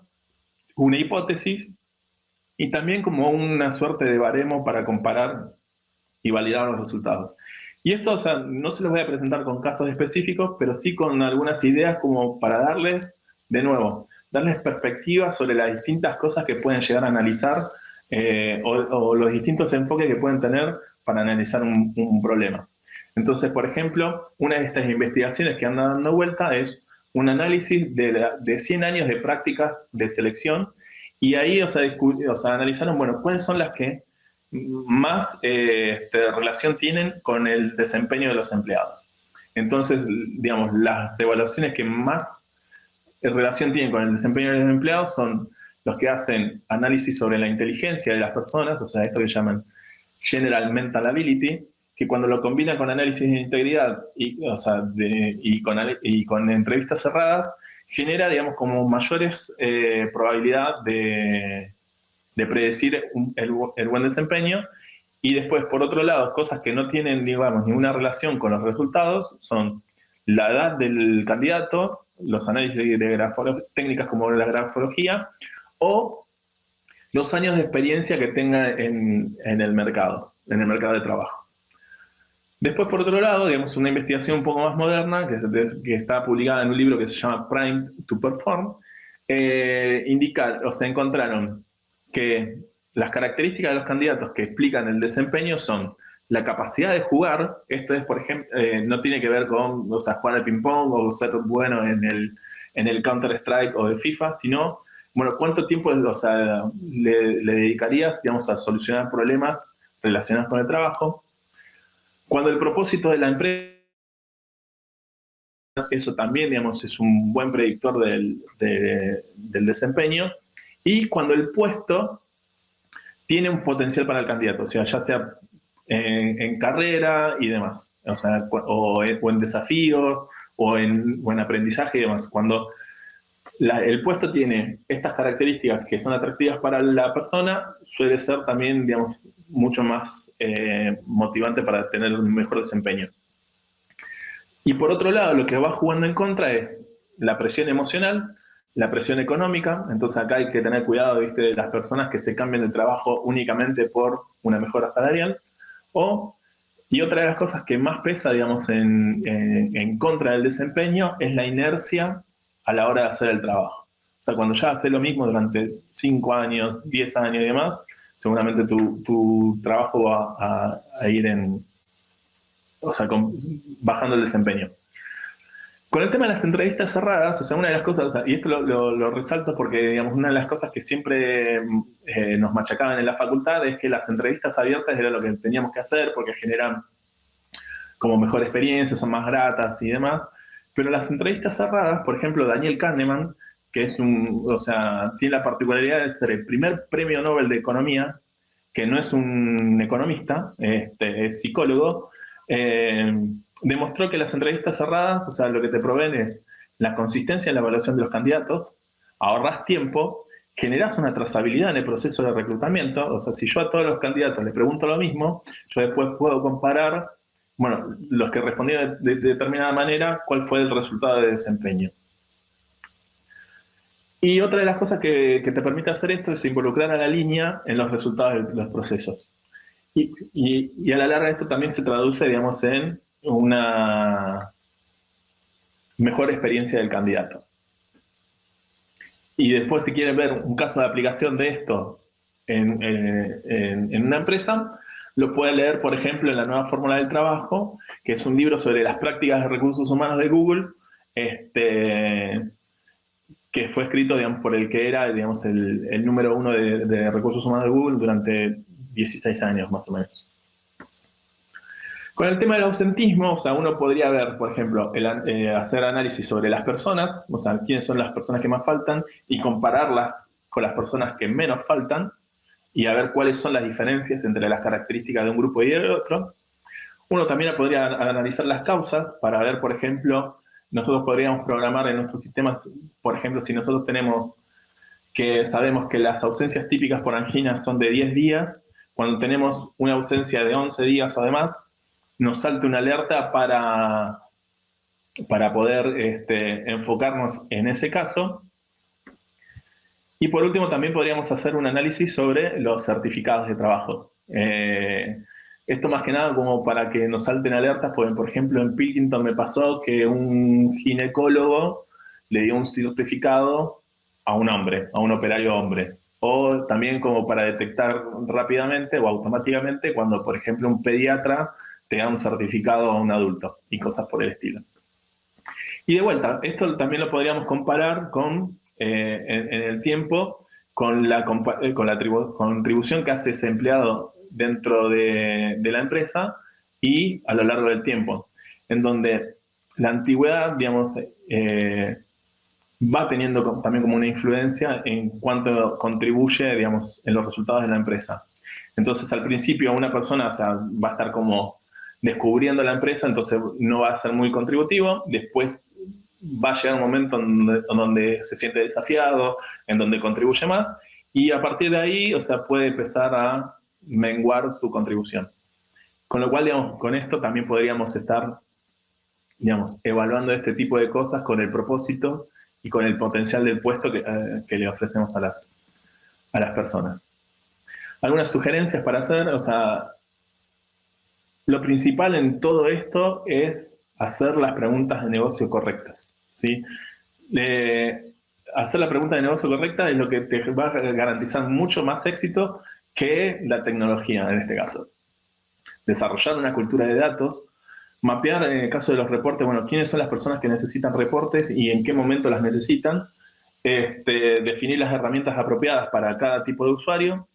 S2: una hipótesis, y también como una suerte de baremo para comparar y validar los resultados. Y esto, o sea, no se los voy a presentar con casos específicos, pero sí con algunas ideas como para darles, de nuevo, darles perspectiva sobre las distintas cosas que pueden llegar a analizar o los distintos enfoques que pueden tener para analizar un problema. Entonces, por ejemplo, una de estas investigaciones que andan dando vuelta es un análisis de 100 años de prácticas de selección, y ahí, o sea, analizaron, bueno, cuáles son las que más relación tienen con el desempeño de los empleados. Entonces, digamos, las evaluaciones que más relación tienen con el desempeño de los empleados son los que hacen análisis sobre la inteligencia de las personas, o sea, esto que llaman General Mental Ability, que cuando lo combinan con análisis de integridad y con entrevistas cerradas, genera, digamos, como mayores probabilidad de predecir el buen desempeño. Y después, por otro lado, cosas que no tienen, digamos, ninguna relación con los resultados son la edad del candidato, los análisis de técnicas como la grafología, o los años de experiencia que tenga en el mercado de trabajo. Después, por otro lado, digamos, una investigación un poco más moderna, que está publicada en un libro que se llama Prime to Perform, encontraron que las características de los candidatos que explican el desempeño son la capacidad de jugar. Esto es, por ejemplo, no tiene que ver con, o sea, jugar al ping-pong o ser bueno en el Counter-Strike o de FIFA, sino, bueno, cuánto tiempo, o sea, le dedicarías, digamos, a solucionar problemas relacionados con el trabajo. Cuando el propósito de la empresa, eso también, digamos, es un buen predictor del desempeño. Y cuando el puesto tiene un potencial para el candidato, o sea, ya sea en carrera y demás, o sea, o en desafíos, o en aprendizaje y demás. Cuando el puesto tiene estas características que son atractivas para la persona, suele ser también, digamos, mucho más motivante para tener un mejor desempeño. Y por otro lado, lo que va jugando en contra es la presión emocional, la presión económica. Entonces acá hay que tener cuidado, ¿viste?, de las personas que se cambian de trabajo únicamente por una mejora salarial. Y otra de las cosas que más pesa, digamos, en contra del desempeño es la inercia a la hora de hacer el trabajo. O sea, cuando ya haces lo mismo durante 5 años, 10 años y demás, seguramente tu trabajo va a ir bajando el desempeño. Con el tema de las entrevistas cerradas, o sea, una de las cosas, o sea, y esto lo resalto porque, digamos, una de las cosas que siempre nos machacaban en la facultad es que las entrevistas abiertas era lo que teníamos que hacer porque generan como mejor experiencia, son más gratas y demás. Pero las entrevistas cerradas, por ejemplo, Daniel Kahneman, que es tiene la particularidad de ser el primer premio Nobel de Economía, que no es un economista, es psicólogo, demostró que las entrevistas cerradas, o sea, lo que te proveen es la consistencia en la evaluación de los candidatos, ahorras tiempo, generas una trazabilidad en el proceso de reclutamiento, o sea, si yo a todos los candidatos les pregunto lo mismo, yo después puedo comparar, bueno, los que respondieron de determinada manera, cuál fue el resultado de desempeño. Y otra de las cosas que te permite hacer esto es involucrar a la línea en los resultados de los procesos. Y a la larga esto también se traduce, digamos, en una mejor experiencia del candidato. Y después, si quieren ver un caso de aplicación de esto en una empresa, lo pueden leer, por ejemplo, en La Nueva Fórmula del Trabajo, que es un libro sobre las prácticas de recursos humanos de Google, que fue escrito, digamos, por el que era, digamos, el número 1 de recursos humanos de Google durante 16 años, más o menos. Con el tema del ausentismo, o sea, uno podría ver, por ejemplo, hacer análisis sobre las personas, o sea, quiénes son las personas que más faltan, y compararlas con las personas que menos faltan, y a ver cuáles son las diferencias entre las características de un grupo y del otro. Uno también podría analizar las causas para ver, por ejemplo, nosotros podríamos programar en nuestros sistemas, por ejemplo, si nosotros sabemos que las ausencias típicas por angina son de 10 días, cuando tenemos una ausencia de 11 días o demás, nos salte una alerta para poder enfocarnos en ese caso. Y por último, también podríamos hacer un análisis sobre los certificados de trabajo. Esto más que nada como para que nos salten alertas, porque por ejemplo en Pilkington me pasó que un ginecólogo le dio un certificado a un hombre, a un operario hombre. O también como para detectar rápidamente o automáticamente cuando, por ejemplo, un pediatra te da un certificado a un adulto y cosas por el estilo. Y de vuelta, esto también lo podríamos comparar con, en el tiempo con la contribución que hace ese empleado dentro de la empresa y a lo largo del tiempo, en donde la antigüedad, digamos, va teniendo también como una influencia en cuánto contribuye, digamos, en los resultados de la empresa. Entonces, al principio una persona, o sea, va a estar como descubriendo la empresa, entonces no va a ser muy contributivo, después va a llegar un momento en donde se siente desafiado, en donde contribuye más, y a partir de ahí, o sea, puede empezar a menguar su contribución. Con lo cual, digamos, con esto también podríamos estar, digamos, evaluando este tipo de cosas con el propósito y con el potencial del puesto que le ofrecemos a las personas. Algunas sugerencias para hacer, o sea, lo principal en todo esto es hacer las preguntas de negocio correctas, ¿sí? Hacer la pregunta de negocio correcta es lo que te va a garantizar mucho más éxito que la tecnología en este caso. Desarrollar una cultura de datos, mapear en el caso de los reportes, bueno, quiénes son las personas que necesitan reportes y en qué momento las necesitan, definir las herramientas apropiadas para cada tipo de usuario,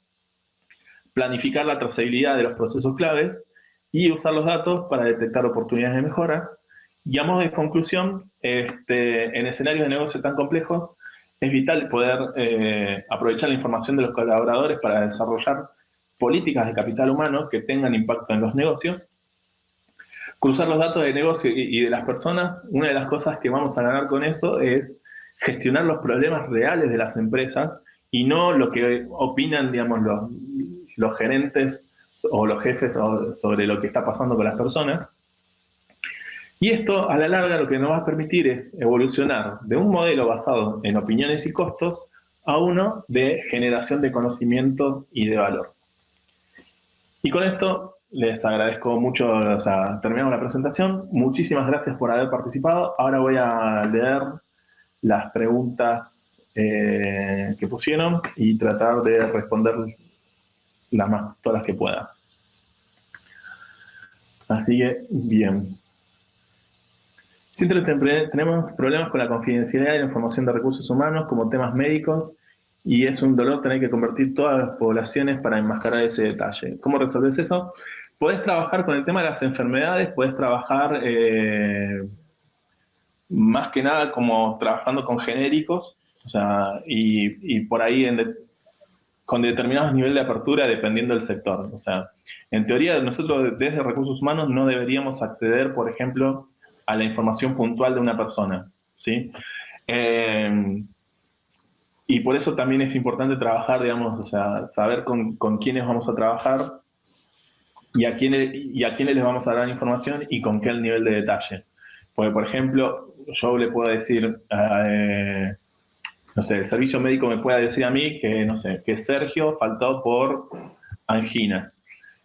S2: planificar la trazabilidad de los procesos claves y usar los datos para detectar oportunidades de mejora. Y a modo de conclusión, en escenarios de negocio tan complejos, es vital poder aprovechar la información de los colaboradores para desarrollar políticas de capital humano que tengan impacto en los negocios. Cruzar los datos de negocio y de las personas, una de las cosas que vamos a ganar con eso es gestionar los problemas reales de las empresas y no lo que opinan, digamos, los gerentes o los jefes sobre lo que está pasando con las personas. Y esto, a la larga, lo que nos va a permitir es evolucionar de un modelo basado en opiniones y costos a uno de generación de conocimiento y de valor. Y con esto les agradezco mucho, o sea, terminamos la presentación. Muchísimas gracias por haber participado. Ahora voy a leer las preguntas que pusieron y tratar de responder todas las que pueda. Así que, bien. Siempre tenemos problemas con la confidencialidad y la información de recursos humanos como temas médicos y es un dolor tener que convertir todas las poblaciones para enmascarar ese detalle. ¿Cómo resolves eso? Podés trabajar con el tema de las enfermedades, podés trabajar más que nada como trabajando con genéricos, o sea, y por ahí con determinados niveles de apertura dependiendo del sector. O sea, en teoría nosotros desde recursos humanos no deberíamos acceder, por ejemplo, a la información puntual de una persona, ¿sí? Y por eso también es importante trabajar, digamos, o sea, saber con quiénes vamos a trabajar y a quiénes les vamos a dar información y con qué nivel de detalle. Porque, por ejemplo, yo le puedo decir, no sé, el servicio médico me puede decir a mí que, no sé, que Sergio faltó por anginas.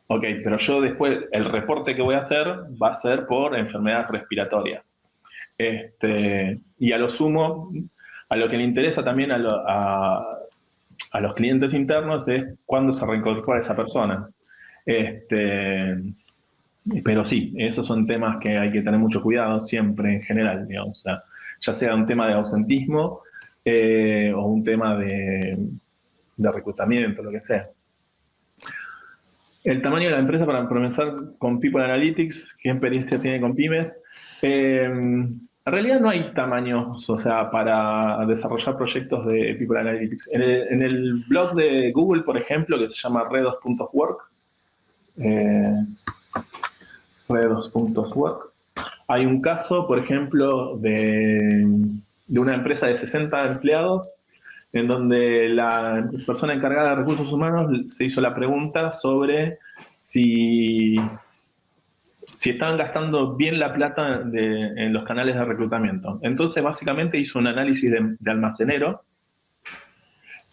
S2: Ok, pero yo después, el reporte que voy a hacer va a ser por enfermedades respiratorias. Y a lo sumo, a lo que le interesa también a los clientes internos es cuándo se reincorpora esa persona. Pero sí, esos son temas que hay que tener mucho cuidado siempre en general, digamos, o sea, ya sea un tema de ausentismo o un tema de reclutamiento, lo que sea. El tamaño de la empresa para comenzar con People Analytics, ¿qué experiencia tiene con pymes? En realidad no hay tamaños, o sea, para desarrollar proyectos de People Analytics. En el blog de Google, por ejemplo, que se llama redos.work, redos.work, hay un caso, por ejemplo, de una empresa de 60 empleados en donde la persona encargada de recursos humanos se hizo la pregunta sobre si estaban gastando bien la plata en los canales de reclutamiento. Entonces, básicamente hizo un análisis de almacenero,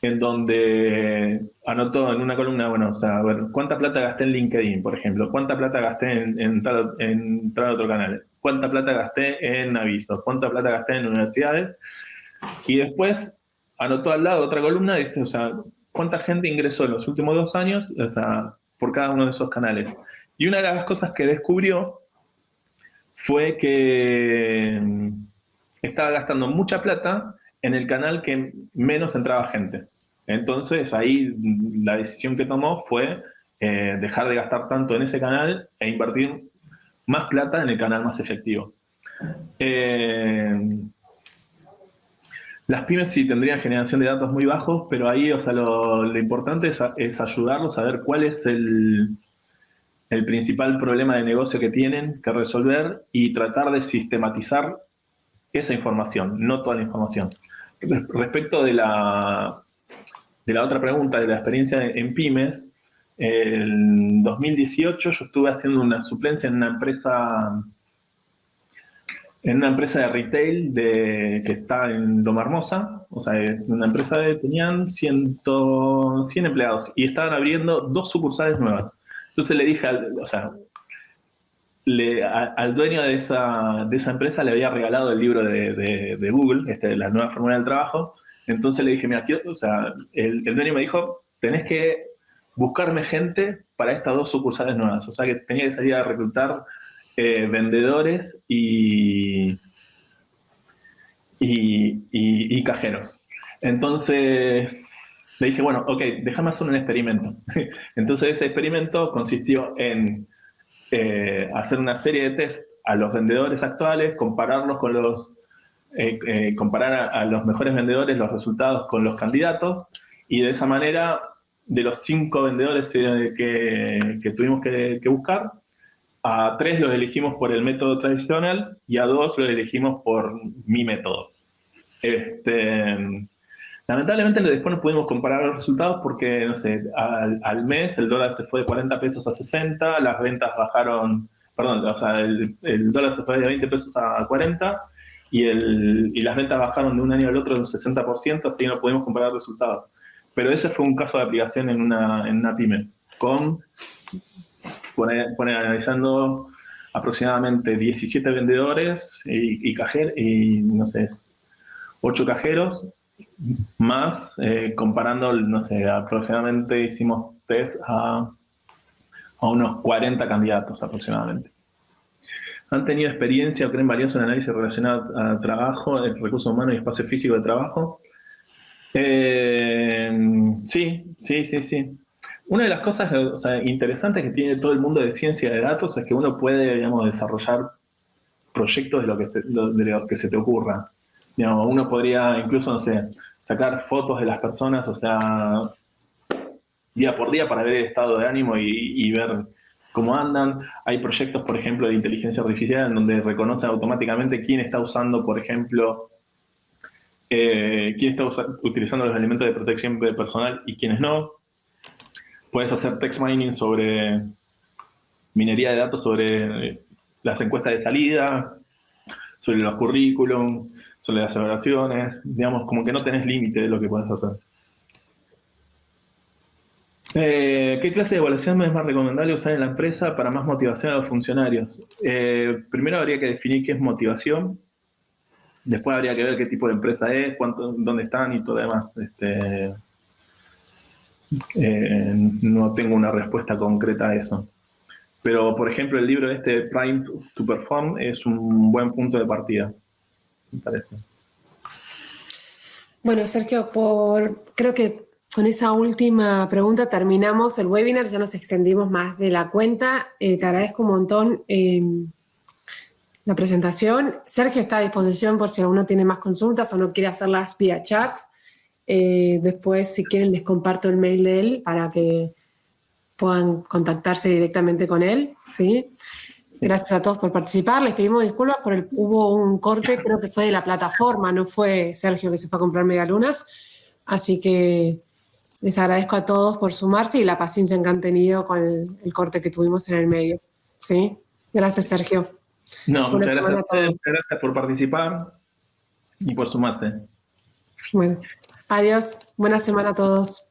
S2: en donde anotó en una columna, bueno, o sea, bueno, ¿cuánta plata gasté en LinkedIn, por ejemplo? ¿Cuánta plata gasté en tal otro canal? ¿Cuánta plata gasté en avisos? ¿Cuánta plata gasté en universidades? Y después anotó al lado otra columna, dice, o sea, ¿cuánta gente ingresó en los últimos 2 años, o sea, por cada uno de esos canales? Y una de las cosas que descubrió fue que estaba gastando mucha plata en el canal que menos entraba gente. Entonces ahí la decisión que tomó fue dejar de gastar tanto en ese canal e invertir más plata en el canal más efectivo. Las pymes sí tendrían generación de datos muy bajos, pero ahí, o sea, lo importante es ayudarlos a ver cuál es el principal problema de negocio que tienen que resolver y tratar de sistematizar esa información, no toda la información. Respecto de la otra pregunta, de la experiencia en pymes, en 2018 yo estuve haciendo una suplencia en una empresa de retail que está en Loma Hermosa, o sea, una empresa tenían 100 empleados y estaban abriendo 2 sucursales nuevas. Entonces le dije, o sea, al dueño de esa empresa le había regalado el libro de Google, la nueva fórmula del trabajo. Entonces le dije, mira, o sea, el dueño me dijo, tenés que buscarme gente para estas 2 sucursales nuevas. O sea, que tenía que salir a reclutar vendedores y cajeros. Entonces le dije, bueno, ok, déjame hacer un experimento. Entonces ese experimento consistió en hacer una serie de test a los vendedores actuales, compararlos con comparar a los mejores vendedores los resultados con los candidatos, y de esa manera, de los 5 vendedores que tuvimos que buscar, a 3 los elegimos por el método tradicional y a 2 los elegimos por mi método. Lamentablemente después no pudimos comparar los resultados porque, no sé, al mes el dólar se fue de 40 pesos a 60, las ventas bajaron, perdón, o sea, el dólar se fue de 20 pesos a 40 y las ventas bajaron de un año al otro de un 60%, así que no pudimos comparar resultados. Pero ese fue un caso de aplicación en una pyme, analizando aproximadamente 17 vendedores y cajeros, y no sé, 8 cajeros, más comparando, no sé, aproximadamente hicimos test a unos 40 candidatos aproximadamente. ¿Han tenido experiencia o creen valioso en análisis relacionado a trabajo, recursos humanos y espacio físico de trabajo? Sí. Una de las cosas, o sea, interesantes que tiene todo el mundo de ciencia de datos es que uno puede, digamos, desarrollar proyectos de lo que se te ocurra. Digamos, uno podría incluso, no sé, sacar fotos de las personas, o sea, día por día para ver el estado de ánimo y ver cómo andan. Hay proyectos, por ejemplo, de inteligencia artificial en donde reconoce automáticamente quién está usando, por ejemplo, quién está utilizando los elementos de protección personal y quiénes no. Puedes hacer text mining sobre minería de datos, sobre las encuestas de salida, sobre los currículum, sobre las evaluaciones. Digamos, como que no tenés límite de lo que puedes hacer. ¿Qué clase de evaluación es más recomendable usar en la empresa para más motivación a los funcionarios? Primero habría que definir qué es motivación. Después habría que ver qué tipo de empresa es, dónde están y todo lo demás. No tengo una respuesta concreta a eso. Pero, por ejemplo, el libro Prime to Perform, es un buen punto de partida, me parece.
S1: Bueno, Sergio, creo que con esa última pregunta terminamos el webinar, ya nos extendimos más de la cuenta. Te agradezco un montón la presentación. Sergio está a disposición por si alguno tiene más consultas o no quiere hacerlas vía chat. Después, si quieren, les comparto el mail de él para que puedan contactarse directamente con él, ¿sí? Gracias a todos por participar. Les pedimos disculpas hubo un corte, creo que fue de la plataforma, no fue Sergio que se fue a comprar medialunas. Así que les agradezco a todos por sumarse y la paciencia que han tenido con el corte que tuvimos en el medio, ¿sí? Gracias, Sergio.
S2: No, muchas gracias a ustedes, muchas gracias por participar y por sumarse.
S1: Bueno, adiós. Buena semana a todos.